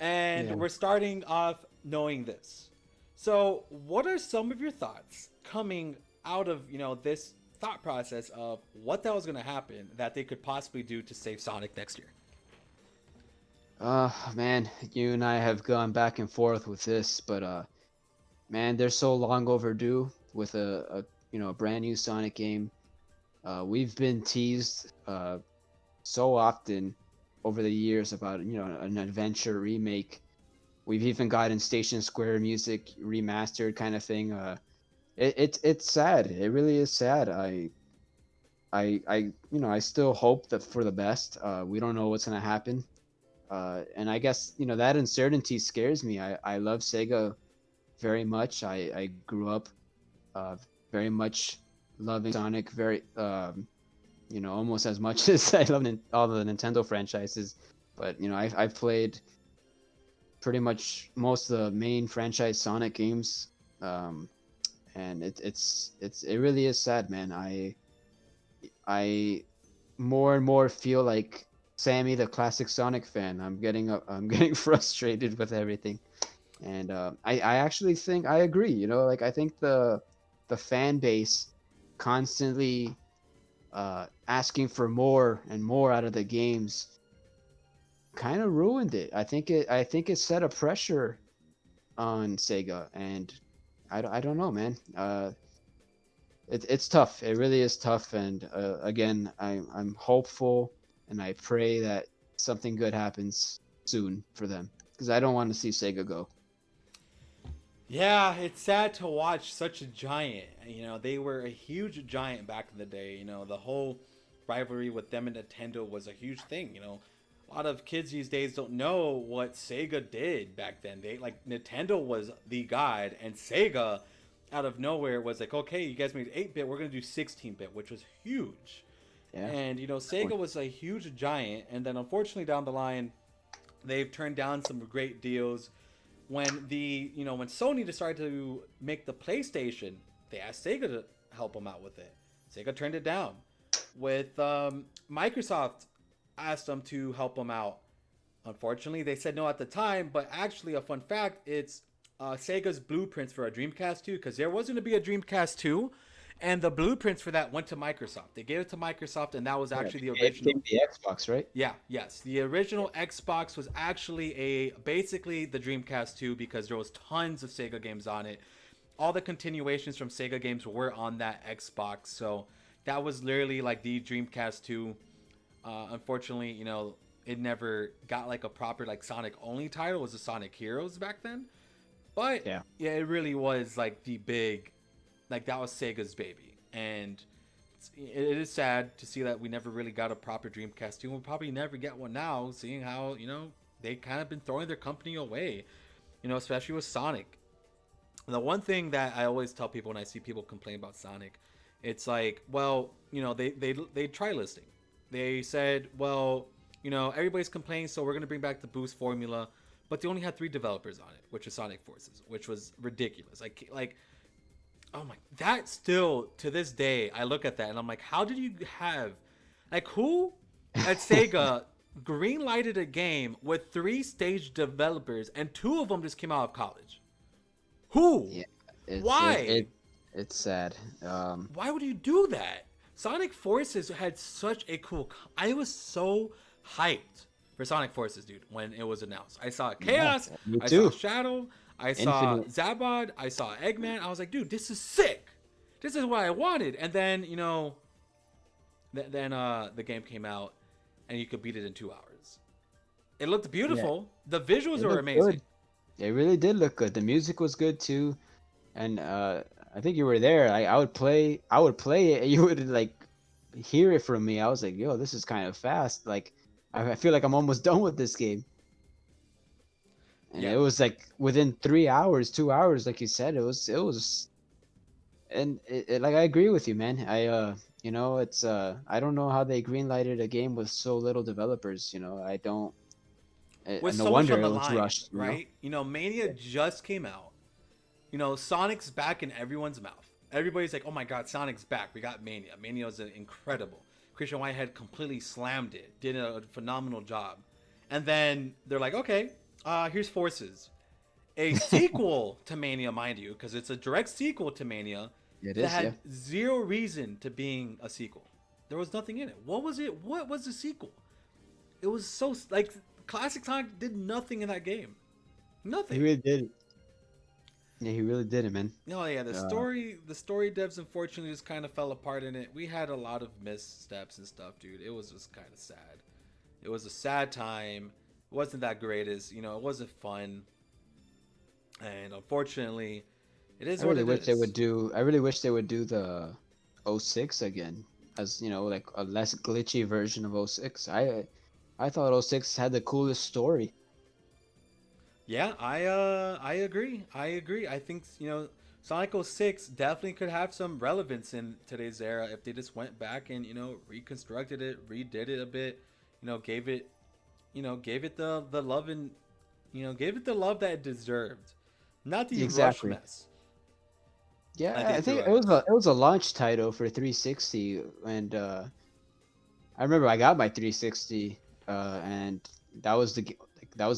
And Yeah. we're starting off knowing this. So, what are some of your thoughts coming out of, this thought process of what that was going to happen that they could possibly do to save Sonic next year? Man, you and I have gone back and forth with this, but man, they're so long overdue with a brand new Sonic game. We've been teased so often over the years about an adventure remake, We've even gotten Station Square music remastered kind of thing. It's sad. It really is sad. I I still hope that for the best. We don't know what's gonna happen. And I guess that uncertainty scares me. I love Sega very much. I grew up uh, very much loving Sonic, very almost as much as I love all the Nintendo franchises. But I've played pretty much most of the main franchise Sonic games, um, and it really is sad, man. I more and more feel like Sammy, the classic Sonic fan. I'm getting frustrated with everything, and I actually think I agree. Like I think the fan base constantly asking for more and more out of the games kind of ruined it. I think it set a pressure on Sega, and I don't know, man. It's tough. It really is tough, and again, I'm hopeful, and I pray that something good happens soon for them, because I don't want to see Sega go. Yeah, it's sad to watch such a giant. They were a huge giant back in the day. The whole rivalry with them and Nintendo was a huge thing. A lot of kids these days don't know what Sega did back then. They like Nintendo was the guide, and Sega, out of nowhere, was like, okay, you guys made 8-bit, we're gonna do 16-bit, which was huge. Yeah, And definitely. Sega was a huge giant, and then unfortunately down the line, they've turned down some great deals when when Sony decided to make the PlayStation, they asked Sega to help them out with it. Sega turned it down. With Microsoft asked them to help them out. Unfortunately, they said no at the time. But actually, a fun fact: it's Sega's blueprints for a Dreamcast 2, because there was going to be a Dreamcast 2, and the blueprints for that went to Microsoft. They gave it to Microsoft, and that was Yeah, actually the it original. became the Xbox, right? Yeah, yes. The original Xbox was actually basically the Dreamcast 2, because there was tons of Sega games on it. All the continuations from Sega games were on that Xbox, so that was literally like the Dreamcast 2. Unfortunately, it never got like a proper like Sonic only title. It was the Sonic Heroes back then. But Yeah. yeah, it really was like the big, like that was Sega's baby. And it is sad to see that we never really got a proper Dreamcast 2. We'll probably never get one now, seeing how, they kind of been throwing their company away, especially with Sonic. The one thing that I always tell people when I see people complain about Sonic, it's like, well, they try listing. They said, well, everybody's complaining, so we're gonna bring back the boost formula, but they only had 3 developers on it, which is Sonic Forces, which was ridiculous. Like, oh my, that still to this day, I look at that and I'm like, how did you have, like, who at Sega green lighted a game with 3 stage developers and 2 of them just came out of college? Who? Yeah, it's it, Why? it it's sad. Why would you do that? Sonic Forces had such a cool. I was so hyped for Sonic Forces, dude, when it was announced. I saw Yeah, Chaos, me I saw too. Shadow, I saw Infinite. Zabad, I saw Eggman. I was like, dude, this is sick. This is what I wanted. And then the game came out, and you could beat it in 2 hours. It looked Yeah, beautiful. The visuals it were looked amazing. good. It really did look good. The music was good too, and I think you were there. I would play it, and you would like hear it from me. I was like, "Yo, this is kind of fast." Like, I feel like I'm almost done with this game, and Yeah. it was like within 3 hours, 2 hours, like you said. And like I agree with you, man. It's I don't know how they greenlighted a game with so little developers. I don't. With No so much wonder on it the was line, rushed. right? Mania just came out. Sonic's back in everyone's mouth. Everybody's like, "Oh my God, Sonic's back! We got Mania. Mania was incredible." Christian Whitehead completely slammed it, did a phenomenal job, and then they're like, "Okay, here's Forces, a sequel to Mania, mind you, because it's a direct sequel to Mania It that is, yeah. had zero reason to being a sequel. There was nothing in it. What was it? What was the sequel? It was so like classic Sonic did nothing in that game. He Nothing. really did. Yeah, he really did it, man. Oh yeah, the Uh, story the story devs unfortunately just kind of fell apart in it. We had a lot of missteps and stuff, dude. It was just kind of sad. It was a sad time. It wasn't that great as, it wasn't fun. And unfortunately, it I is what really it wish they is. would do. I really wish they would do the '06 again, as you know, like a less glitchy version of '06. I thought '06 had the coolest story. Yeah, I agree. I agree. I think Sonic 06 definitely could have some relevance in today's era if they just went back and reconstructed it, redid it a bit, gave it gave it the love and gave it the love that it deserved, not the rush Exactly. mess that Yeah, they I threw think at us. it was a launch title for 360, and I remember I got my 360, and that was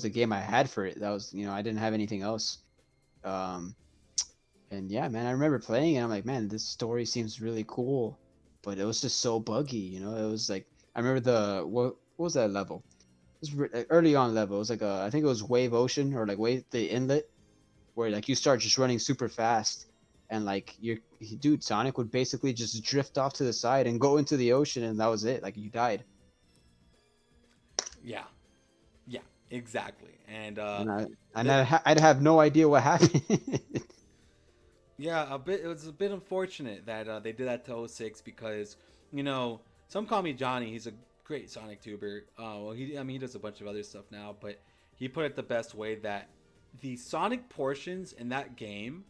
the game I had for it. That was I didn't have anything else. Um, and yeah, man, I remember playing it. I'm like, man, this story seems really cool, but it was just so buggy. It was like I remember what was that level? It was like, early on level. It was like I think it was Wave Ocean or like Wave the Inlet where like you start just running super fast and like your dude Sonic would basically just drift off to the side and go into the ocean and that was it. Like you died. Yeah, yeah, exactly. And And I and the I'd have no idea what happened. yeah, a bit. It was a bit unfortunate that they did that to '06 because some call me Johnny. He's a great Sonic tuber. Well, he does a bunch of other stuff now, but he put it the best way that the Sonic portions in that game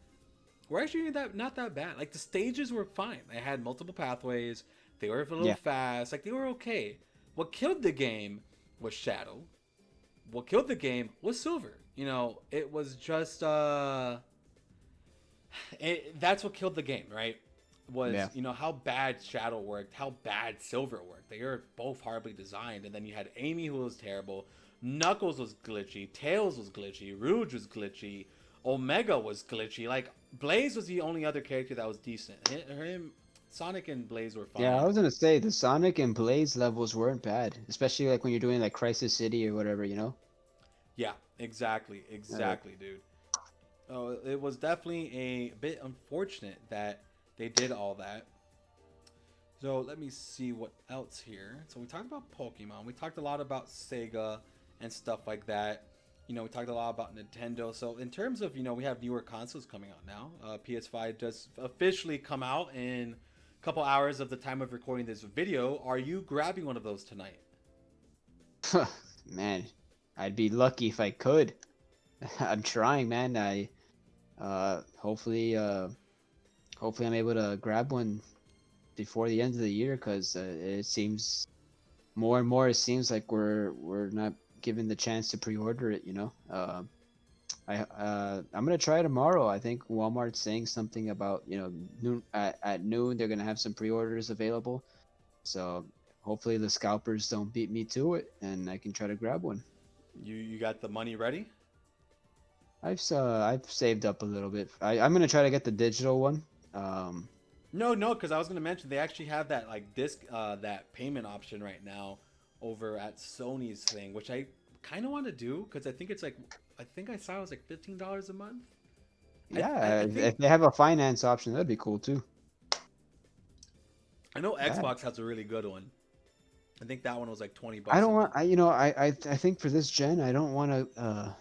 were actually not that bad. Like the stages were fine. They had multiple pathways. They were a little Yeah, fast. Like they were okay. What killed the game was Shadow. What killed the game was Silver. It was just that's what killed the game, right? Was yeah, how bad Shadow worked, how bad Silver worked. They were both horribly designed, and then you had Amy who was terrible, Knuckles was glitchy, Tails was glitchy, Rouge was glitchy, Omega was glitchy. Like Blaze was the only other character that was decent. Sonic and Blaze were yeah. I fine. was gonna say the Sonic and Blaze levels weren't bad, especially like when you're doing like Crisis City or whatever. Yeah, exactly, Uh, exactly, dude. Oh, it was definitely a bit unfortunate that they did all that. So let me see what else here. So we talked about Pokemon. We talked a lot about Sega and stuff like that. We talked a lot about Nintendo. So in terms of we have newer consoles coming out now. PS5 does officially come out in a couple hours of the time of recording this video. Are you grabbing one of those tonight? man, I'd be lucky if I could. I'm trying, man. Hopefully hopefully I'm able to grab one before the end of the year because it seems more and more it seems like we're not given the chance to pre-order it. I'm gonna try tomorrow. I think Walmart's saying something about noon at noon they're gonna have some pre-orders available. So hopefully the scalpers don't beat me to it and I can try to grab one. You got the money ready? I've saved up a little bit. I'm gonna try to get the digital one. No, no, because I was gonna mention they actually have that like disc that payment option right now over at Sony's thing, which I kind of want to do because I think I saw it was like $15 a month. Yeah, I think if they have a finance option, that'd be cool too. I know Yeah, Xbox has a really good one. I think that one was like 20 I bucks a don't want. month. I think for this gen, I don't want to.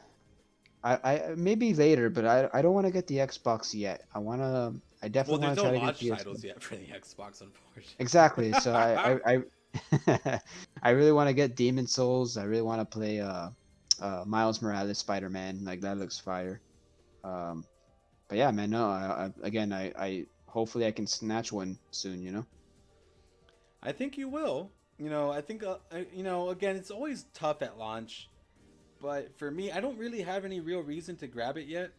I maybe later, but I don't want to get the Xbox yet. I Well, definitely there's want to no try to get launch the titles Xbox. yet for the Xbox, unfortunately. Exactly. So I really want to get Demon Souls. I really want to play Miles Morales Spider Man. Like that looks fire. Um, but yeah, man. No, again, I hopefully I can snatch one soon. I think you will. I think again, it's always tough at launch, but for me, I don't really have any real reason to grab it yet.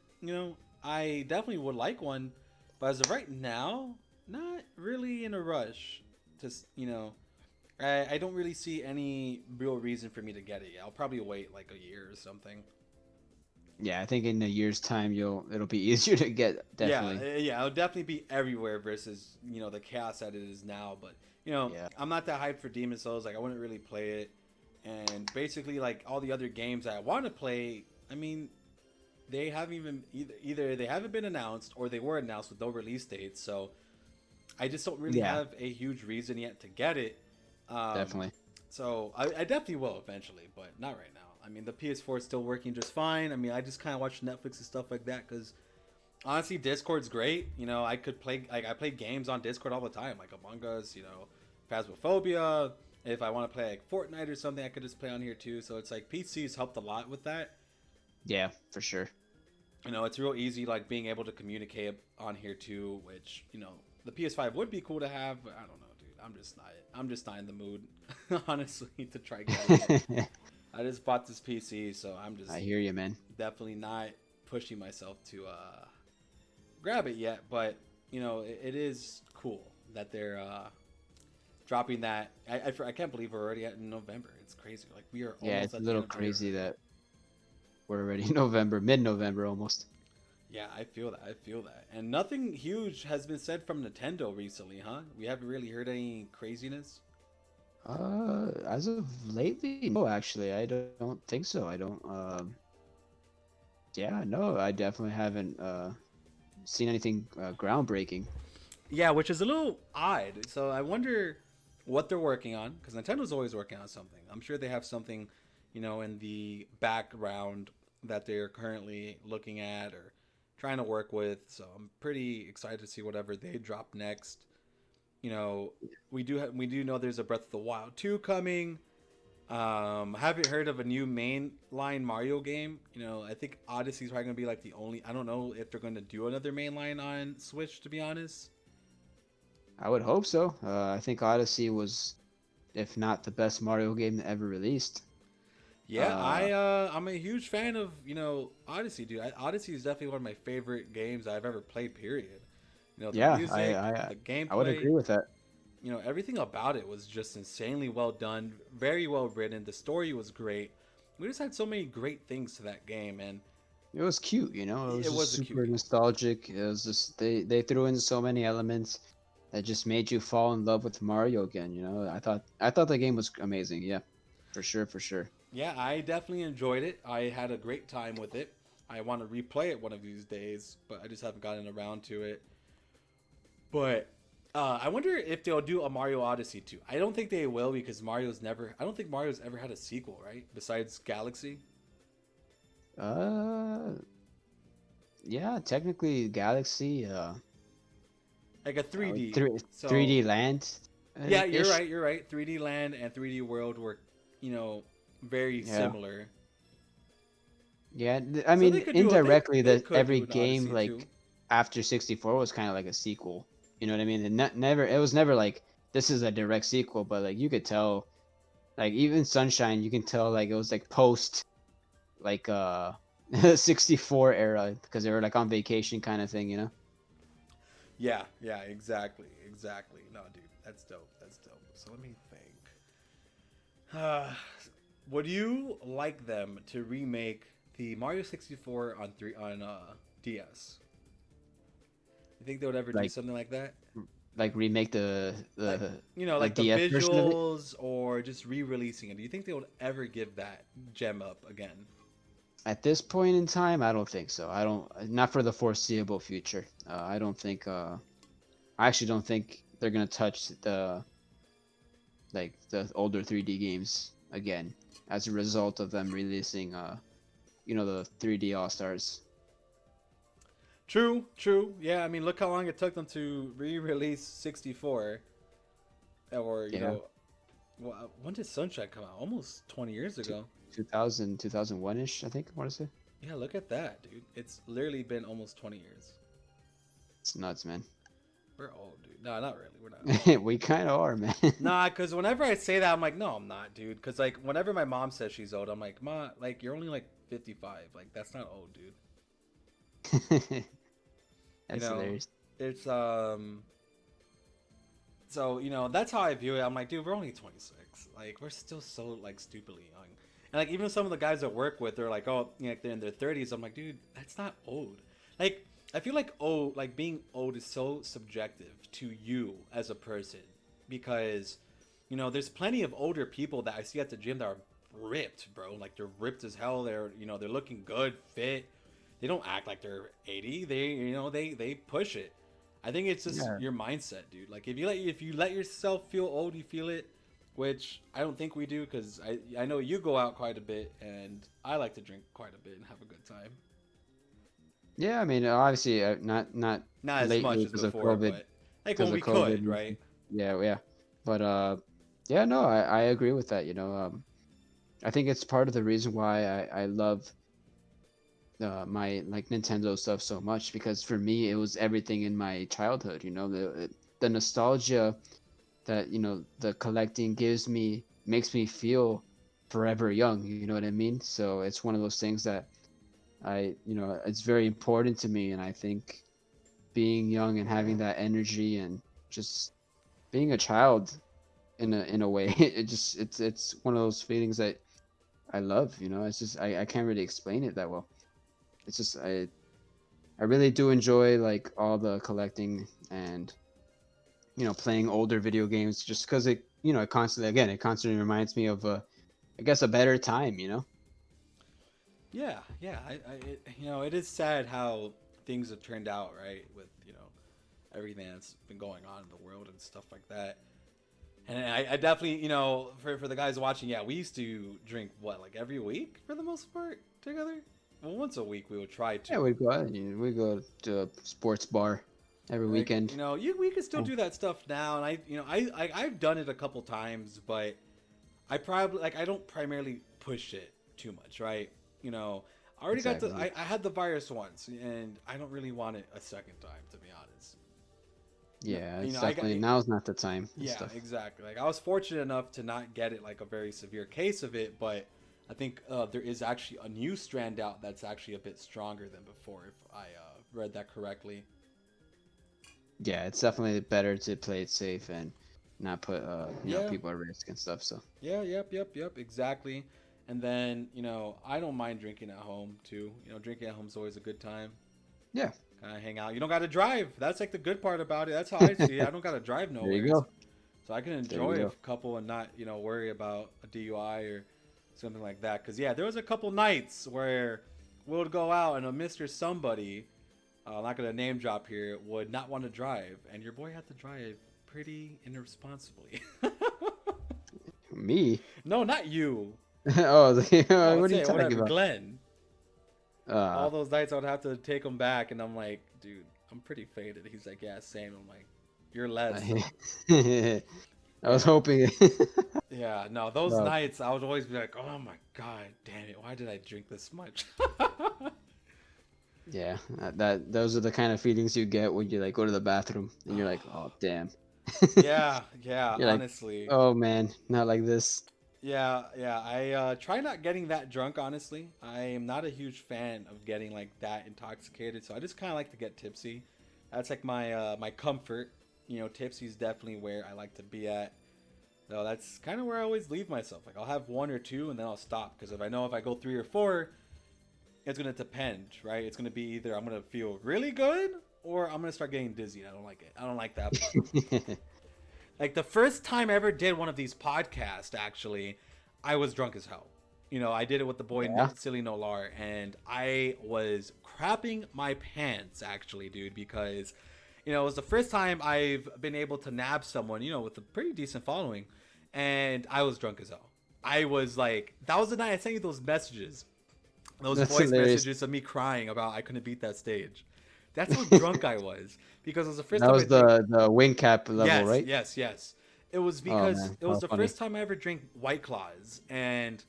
I definitely would like one, but as of right now, not really in a rush. Just I don't really see any real reason for me to get it yet. I'll probably wait like a year or something. Yeah, I think in a year's time it'll be easier to get Yeah, definitely. yeah, it'll definitely be everywhere versus the chaos that it is now. But Yeah. I'm not that hyped for Demon Souls. Like I wouldn't really play it, and basically like all the other games that I want to play. I mean, they haven't even either they haven't been announced or they were announced with no release dates. So I just don't really Yeah, have a huge reason yet to get it. Um, definitely. so I definitely will eventually, but not right now. I mean, the PS4 is still working just fine. I mean, I just kind of watch Netflix and stuff like that because honestly, Discord's great. You know, I could play like I play games on Discord all the time, like Among Us. You know, Phasmophobia. If I want to play like Fortnite or something, I could just play on here too. So it's like PC's helped a lot with that. Yeah, for sure. You know, it's real easy like being able to communicate on here too, which you know the PS5 would be cool to have, but I don't know, dude. I'm just not in the mood, honestly, to try getting it. I just bought this PC, so I'm just I hear you, man. definitely not pushing myself to grab it yet. But you know, it is cool that they're dropping that. I can't believe we're already at November. It's crazy. Like we are Yeah, almost it's a at the little end of the year crazy already. that we're already in November, mid-November almost. Yeah, I feel that. I feel that. And nothing huge has been said from Nintendo recently, huh? We haven't really heard any craziness. As of lately, no, actually, I don't think so. I don't. Yeah, no, I definitely haven't seen anything groundbreaking. Yeah, which is a little odd. So I wonder what they're working on because Nintendo's always working on something. I'm sure they have something, you know, in the background that they're currently looking at or trying to work with. So I'm pretty excited to see whatever they drop next. You know, we do know there's a Breath of the Wild 2 coming. Haven't heard of a new mainline Mario game. You know, I think Odyssey's probably gonna be like the only. I don't know if they're gonna do another mainline on Switch. To be honest, I would hope so. I think Odyssey was, if not the best Mario game ever released. yeah, Uh, I'm a huge fan of Odyssey, dude. Odyssey is definitely one of my favorite games I've ever played. Period. You know, the yeah, music, the I would gameplay, agree with that. you know, everything about it was just insanely well done, very well written. The story was great. We just had so many great things to that game, and It was cute, you know. It was it just was a cute super game. nostalgic. It was just they threw in so many elements that just made you fall in love with Mario again. You know, I thought the game was amazing. Yeah, for sure, for sure. Yeah, I definitely enjoyed it. I had a great time with it. I want to replay it one of these days, but I just haven't gotten around to it. But I wonder if they'll do a Mario Odyssey 2. I don't think they will because Mario's never. I don't think Mario's ever had a sequel, right? Besides Galaxy. Uh, yeah, technically Galaxy, Like a 3D. three So 3D Land, yeah, you're ish. right. You're right. 3D Land and 3D World were, you know, very Yeah, similar. yeah. I So mean, they could do it. indirectly, They that could every do an game Odyssey like too. after 64 was kind of like a sequel. You know what I mean? And never, it was never like this is a direct sequel, but like you could tell, like even Sunshine, you can tell like it was like post like 64 era because they were like on vacation kind of thing, you know? Yeah, yeah, exactly, exactly. No, dude, that's dope. That's dope. So let me think. Would you like them to remake the Mario 64 on DS? You think they would ever do Like something like that? remake Like the like the DS version of it. visuals or just re-releasing it? Do you think they would ever give that gem up again? At this point in time, I don't think so. I don't, not for the foreseeable future. I don't think. I actually don't think they're gonna touch the older 3D games again as a result of them releasing the 3D All Stars. True, true. Yeah, I mean, look how long it took them to re-release 64, or Yeah, when did Sunshine come out? Almost 20 years two, ago. 2001 ish. I think I want to say. Yeah, look at that, dude. It's literally been almost 20 years. It's nuts, man. We're old, dude. No, not really. We're not old. We kind of are, man. Nah, because whenever I say that, I'm like, no, I'm not, dude. Because, like, whenever my mom says she's old, I'm like, Ma, like, you're only, like, 55. Like, that's not old, dude. You That's know, hilarious. it's, so, you know, that's how I view it. I'm like, dude, we're only 26. Like, we're still so, like, stupidly young. And, like, even some of the guys I work with, they're like, oh, you know, like, they're in their 30s. I'm like, dude, that's not old. Like, I feel like old, like, being old is so subjective to you as a person. Because, you know, there's plenty of older people that I see at the gym that are ripped, bro. Like, they're ripped as hell. They're, you know, they're looking good, fit. They don't act like they're 80. They, you know, they push it. I think it's just Yeah, your mindset, dude. Like if you let yourself feel old, you feel it. which I don't think we do because I know you go out quite a bit and I like to drink quite a bit and have a good time. Yeah, I mean, obviously, not Not as much lately as because of before, COVID, but like when because we of COVID. could, right? Yeah, yeah. But yeah, no, I agree with that. I think it's part of the reason why I love my like Nintendo stuff so much, because for me it was everything in my childhood. The nostalgia that the collecting gives me makes me feel forever young. You know what I mean? So it's one of those things that it's very important to me, and I think being young and having that energy and just being a child in a way, it's one of those feelings that I love. It's just I can't really explain it that well. It's just I really do enjoy like all the collecting and playing older video games, just because it constantly reminds me of I guess a better time. Yeah, yeah. It is sad how things have turned out, right? With everything that's been going on in the world and stuff like that. And I definitely, for the guys watching, yeah, we used to drink what, like every week for the most part together. Well, once a week we would try Yeah, to. we go to a sports bar every Like, weekend. we can still Yeah. do that stuff now, and I've done it a couple times, but I probably like I don't primarily push it too much, right? I already got Exactly. I had the virus once, and I don't really want it a second time, to be honest. No, Yeah, it's I got definitely now's not the time and yeah, stuff. exactly. Like I was fortunate enough to not get it like a very severe case of it, but I think there is actually a new strand out that's actually a bit stronger than before, if I read that correctly. Yeah, it's definitely better to play it safe and not put Yeah, people at risk and stuff. So yeah, yep, exactly. And then I don't mind drinking at home too. Drinking at home is always a good time. yeah, Kind of hang out. You don't got to drive. That's like the good part about it. That's how I see it. I don't got to drive there you nowhere. go. So I can There you enjoy a go. couple and not, worry about a DUI or something like that. Because yeah, there was a couple nights where we would go out and a Mister Somebody, I'm not gonna name drop here, would not want to drive, and your boy had to drive pretty irresponsibly. Me? No, not you. Oh, No, I would what are you say talking whatever, about? Glenn. Uh, All those nights I would have to take him back, and I'm like, dude, I'm pretty faded. He's like, yeah, same. I'm like, you're less. I was Yeah. hoping. Yeah, no, those uh, nights I would always be like, "Oh my god, damn it! Why did I drink this much?" yeah, those are the kind of feelings you get when you like go to the bathroom and you're like, oh damn. Yeah, yeah, You're like, honestly. oh man, not like this. Yeah, yeah. I try not getting that drunk, honestly. I am not a huge fan of getting like that intoxicated, so I just kind of like to get tipsy. That's like my comfort. Tipsy is definitely where I like to be at. So that's kind of where I always leave myself. Like I'll have one or two and then I'll stop because if I go three or four, it's gonna depend, right? It's gonna be either I'm gonna feel really good or I'm gonna start getting dizzy. I don't like it. I don't like that part. Like the first time I ever did one of these podcasts, actually, I was drunk as hell. I did it with the boy Yeah. Silly Nolar, and I was crapping my pants, actually, dude, because it was the first time I've been able to nab someone, with a pretty decent following, and I was drunk as hell. I was like, that was the night I sent you those messages, those That's voice hilarious. messages of me crying about I couldn't beat that stage. That's how drunk I was because it was the first That time I was drank. the wing cap level, Yes, right? yes, yes. It was Oh because man, it was how the funny. first time I ever drank White Claws, and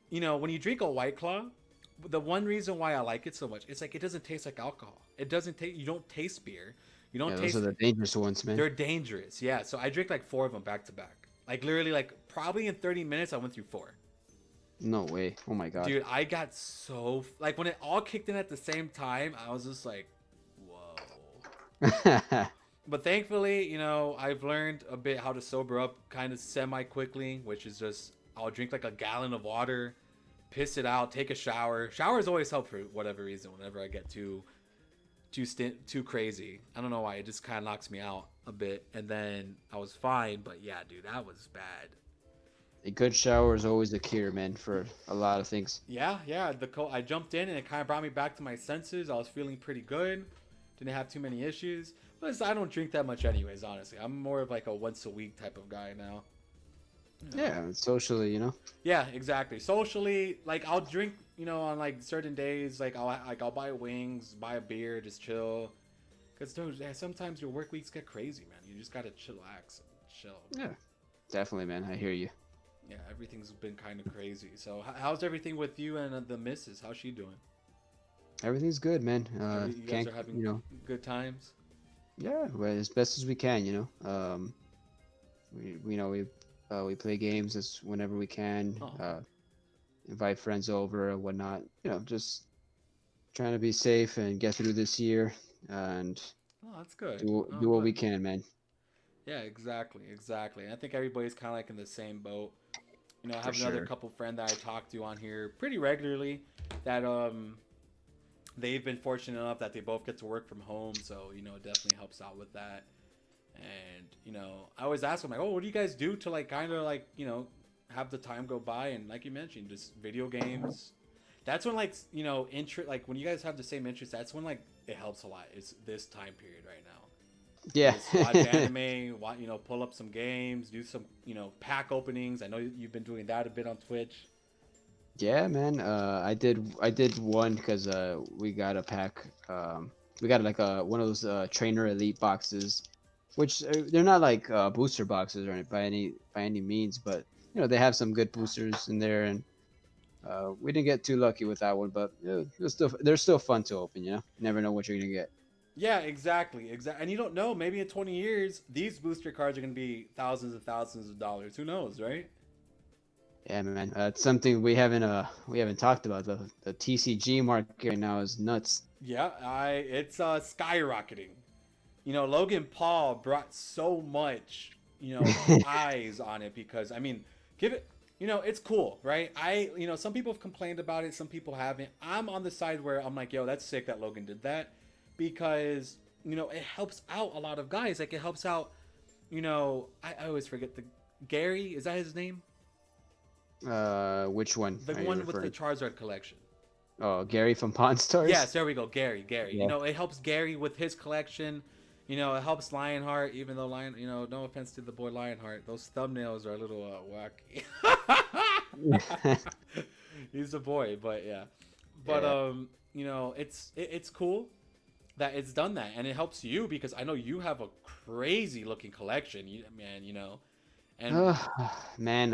when you drink a White Claw, the one reason why I like it so much, it's like it doesn't taste like alcohol. It doesn't taste. You don't taste beer. You don't Yeah, those are taste. the dangerous ones, man. They're dangerous. Yeah. So I drank like four of them back to back. Like literally, like probably in 30 minutes, I went through four. No way. Oh my god. Dude, I got so like when it all kicked in at the same time, I was just like, whoa. But thankfully, I've learned a bit how to sober up kind of semi quickly, which is just I'll drink like a gallon of water, piss it out, take a shower. Showers always help for whatever reason. Whenever I get too crazy, I don't know why. It just kind of knocks me out a bit, and then I was fine. But yeah, dude, that was bad. A good shower is always the cure, man, for a lot of things. Yeah, yeah. I jumped in and it kind of brought me back to my senses. I was feeling pretty good. Didn't have too many issues. Plus, I don't drink that much anyways, honestly. I'm more of like a once a week type of guy now. You know. Yeah, socially, Yeah, exactly. Socially, like I'll drink, on like certain days, I'll buy wings, buy a beer, just chill. Cause dude, yeah, sometimes your work weeks get crazy, man. You just gotta chillax and chill. Yeah, definitely, man. I hear you. Yeah, everything's been kind of crazy. So, how's everything with you and the missus? How's she doing? Everything's good, man. You guys Can't, are having good times. yeah, well, as best as we can, we play games as whenever we can. Oh, Invite friends over or whatnot. Just trying to be safe and get through this year and oh, that's good. do Oh, what we good. can, man. Yeah, exactly, exactly. I think everybody's kind of like in the same boat. I For have another sure. couple friend that I talk to on here pretty regularly. That they've been fortunate enough that they both get to work from home, so it definitely helps out with that. And I always ask them like, oh, what do you guys do to like kind of like have the time go by? And like you mentioned, just video games. That's when like interest, like when you guys have the same interest, that's when like it helps a lot. It's this time period right now. Yeah. Just watch anime, pull up some games, do some pack openings. I know you've been doing that a bit on Twitch. Yeah, man. I did one because we got a pack. We got like one of those trainer elite boxes, which they're not like booster boxes or by any means, but they have some good boosters in there, and we didn't get too lucky with that one, but they're still fun to open. You never know what you're gonna get. Yeah, exactly, exactly. And you don't know, maybe in 20 years, these booster cards are going to be thousands and thousands of dollars. Who knows, right? Yeah, man. It's something we haven't talked about. The TCG market right now is nuts. Yeah, it's skyrocketing. Logan Paul brought so much, eyes on it because I mean, give it, it's cool, right? Some people have complained about it, some people haven't. I'm on the side where I'm like, yo, that's sick that Logan did that because it helps out a lot of guys. Like it helps out, I always forget the Gary. Is that his name? Which one The are you one with the referring? Charizard collection. Oh, Gary from Pawn Yes, Stars. there we go. Gary, Gary. Yeah. It helps Gary with his collection. It helps Lionheart, even though no offense to the boy Lionheart, those thumbnails are a little wacky. He's a boy, but yeah. But Yeah. it's cool that it's done that, and it helps you because I know you have a crazy looking collection, man. And Uh, man,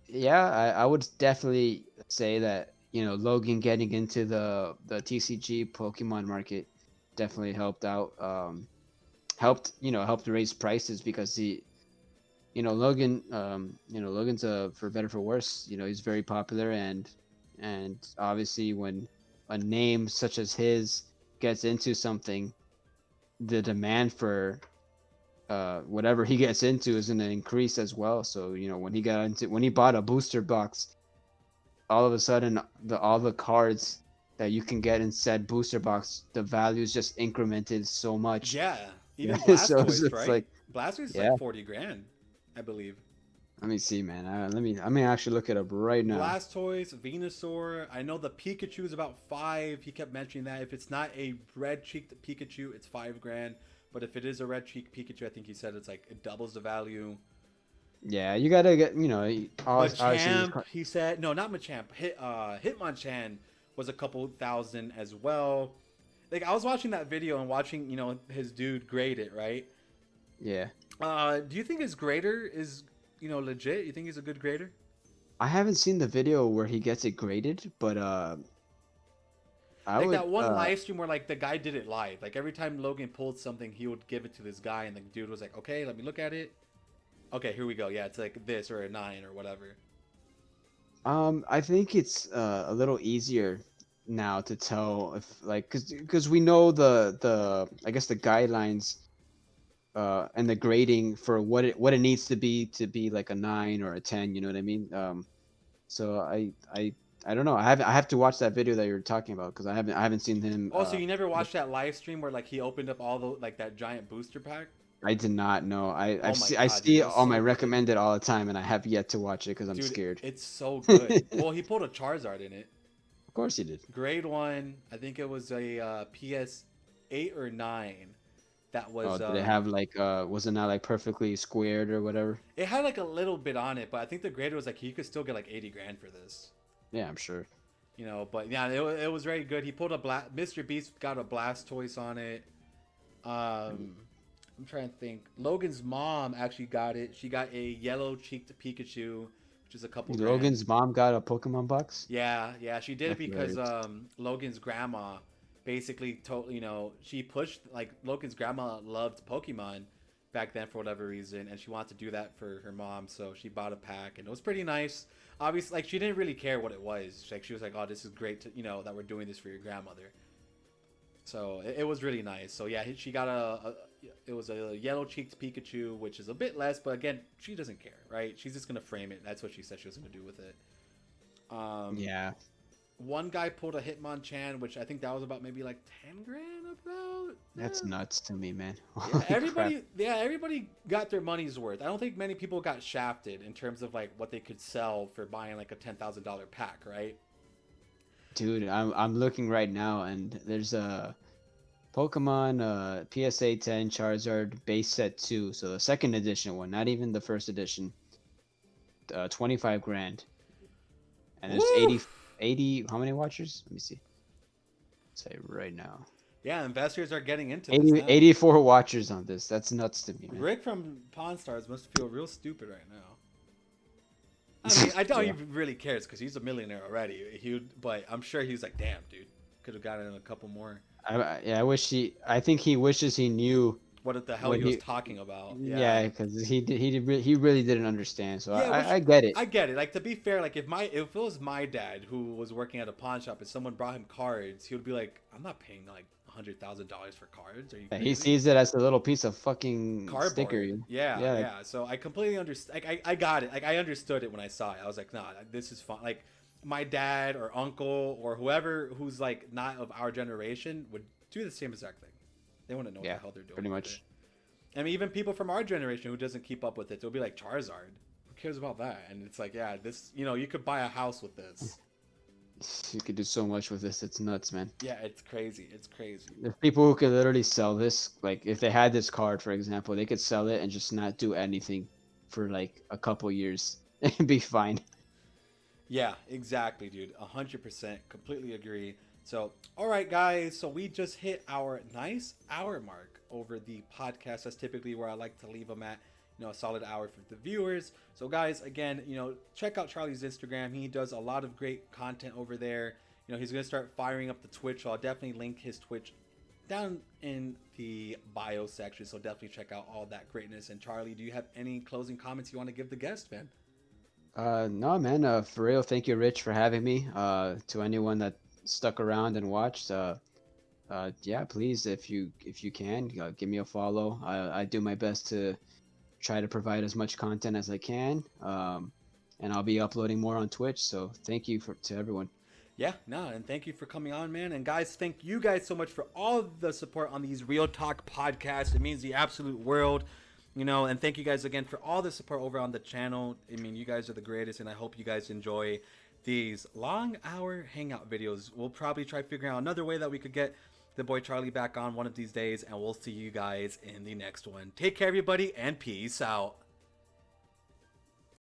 yeah, I would definitely say that, Logan getting into the TCG Pokemon market definitely helped out. Helped raise prices because Logan's for better for worse, he's very popular and obviously when a name such as his gets into something, the demand for whatever he gets into is going to increase as well. So when he bought a booster box, all of a sudden all the cards that you can get in said booster box, the values just incremented so much. yeah, Yeah, even so Blastoise, it's right? like, Blastoise is yeah. like 40 grand, I believe. Let me see, man. Let me actually look it up right now. Blastoise, Venusaur. I know the Pikachu is about 5. He kept mentioning that if it's not a red cheeked Pikachu, it's 5 grand. But if it is a red cheeked Pikachu, I think he said it's like it doubles the value. Yeah, you gotta get, obviously these Machamp, he said no, not Machamp. Hitmonchan was a couple thousand as well. Like I was watching that video and watching his dude grade it, right? yeah. Do you think his grader is legit? You think he's a good grader? I haven't seen the video where he gets it graded, but I Like would that one live stream where like the guy did it live. Like every time Logan pulled something, he would give it to this guy, and the dude was like, "Okay, let me look at it. Okay, here we go. Yeah, it's like this or a 9 or whatever." I think it's a little easier now to tell if like cuz we know the I guess the guidelines and the grading for what it needs to be like a 9 or a 10, you know what I mean? So I don't know. I have to watch that video that you're talking about cuz I haven't seen him Also, you never watched that live stream where like he opened up all the like that giant booster pack? I did not know. Oh my I god, dude, see it it was on my so good. recommended all the time, and I have yet to watch it because I'm Dude, scared. it's so good. Of Well, he pulled a Charizard in it. course he did. Grade 1, I think it was a PS 8 or 9. that Oh, was did it have like was it not like perfectly squared or whatever? it had like a little bit on it, but I think the grader was like you could still get like 80 grand for this. Yeah, I'm sure. You know, but yeah, it was very good. He pulled a Mr. Beast got a Blastoise on it. I'm trying to think. Logan's mom actually got it. She got a yellow cheeked Pikachu, which is a couple grand. Logan's mom got a Pokemon box. Yeah, yeah, she did it That's because hilarious. Logan's grandma basically told she pushed like Logan's grandma loved Pokemon back then for whatever reason, and she wanted to do that for her mom, so she bought a pack, and it was pretty nice. Obviously, like she didn't really care what it was. Like she was like, "Oh, this is great to that we're doing this for your grandmother." So it was really nice. So yeah, she got it was a yellow cheeked Pikachu, which is a bit less, but again, she doesn't care, right? She's just gonna frame it. That's what she said she was gonna do with it. Um, Yeah, One guy pulled a Hitmonchan, which I think that was about maybe like 10 grand about. that's Yeah. nuts to me, man. Yeah, Holy crap. everybody got their money's worth. I don't think many people got shafted in terms of like what they could sell for buying like a $10,000 pack, right? Dude, I'm looking right now and there's a Pokemon PSA 10 Charizard base set 2, so the second edition one, not even the first edition. 25 grand. And there's Woo! 80 how many watchers? Let me see. Say right now. Yeah, investors are getting into this 80, now. 84 watchers on this. That's nuts to me, man. Rick from Pawn Stars must feel real stupid right now. I mean, I doubt he Yeah. really cares because he's a millionaire already. But I'm sure he's like, damn, dude, could have gotten a couple more. Yeah, I wish I think he wishes he knew What the hell what he was he. talking about? Yeah, Yeah, because he really didn't understand. So yeah. Which I get it. I get it. Like to be fair, like if it was my dad who was working at a pawn shop and someone brought him cards, he would be like, I'm not paying like $100,000 for cards. Are you Yeah, he crazy? sees it as a little piece of fucking sticker. Cardboard. Yeah, Yeah, like, yeah. So I completely understand. Like I got it. Like I understood it when I saw it. I was like, nah, this is fun. Like my dad or uncle or whoever who's like not of our generation would do the same exact thing. They want to know what yeah, the hell they're doing pretty with it. much. I mean, even people from our generation who doesn't keep up with it, they'll be like Charizard. Who cares about that? And it's like, yeah, this. You could buy a house with this. You could do so much with this. It's nuts, man. Yeah, it's crazy. It's crazy. There's people who could literally sell this. Like if they had this card, for example, they could sell it and just not do anything for like a couple years and be fine. Yeah, exactly, dude. 100%. Completely agree. So, all right, guys. So we just hit our nice hour mark over the podcast. That's typically where I like to leave them at. A solid hour for the viewers. So, guys, again, check out Charlie's Instagram. He does a lot of great content over there. He's gonna start firing up the Twitch. So I'll definitely link his Twitch down in the bio section. So definitely check out all that greatness. And Charlie, do you have any closing comments you want to give the guest, man? No, man. For real, thank you, Rich, for having me. To anyone that stuck around and watched, yeah, please, if you can, give me a follow. I do my best to try to provide as much content as I can. And I'll be uploading more on Twitch. So thank you to everyone. Yeah, no, and thank you for coming on, man. And guys, thank you guys so much for all the support on these Real Talk podcasts. It means the absolute world, and thank you guys again for all the support over on the channel. I mean, you guys are the greatest, and I hope you guys enjoy these long hour hangout videos. We'll probably try figuring out another way that we could get the boy Charlie back on one of these days, and we'll see you guys in the next one. Take care, everybody, and peace out.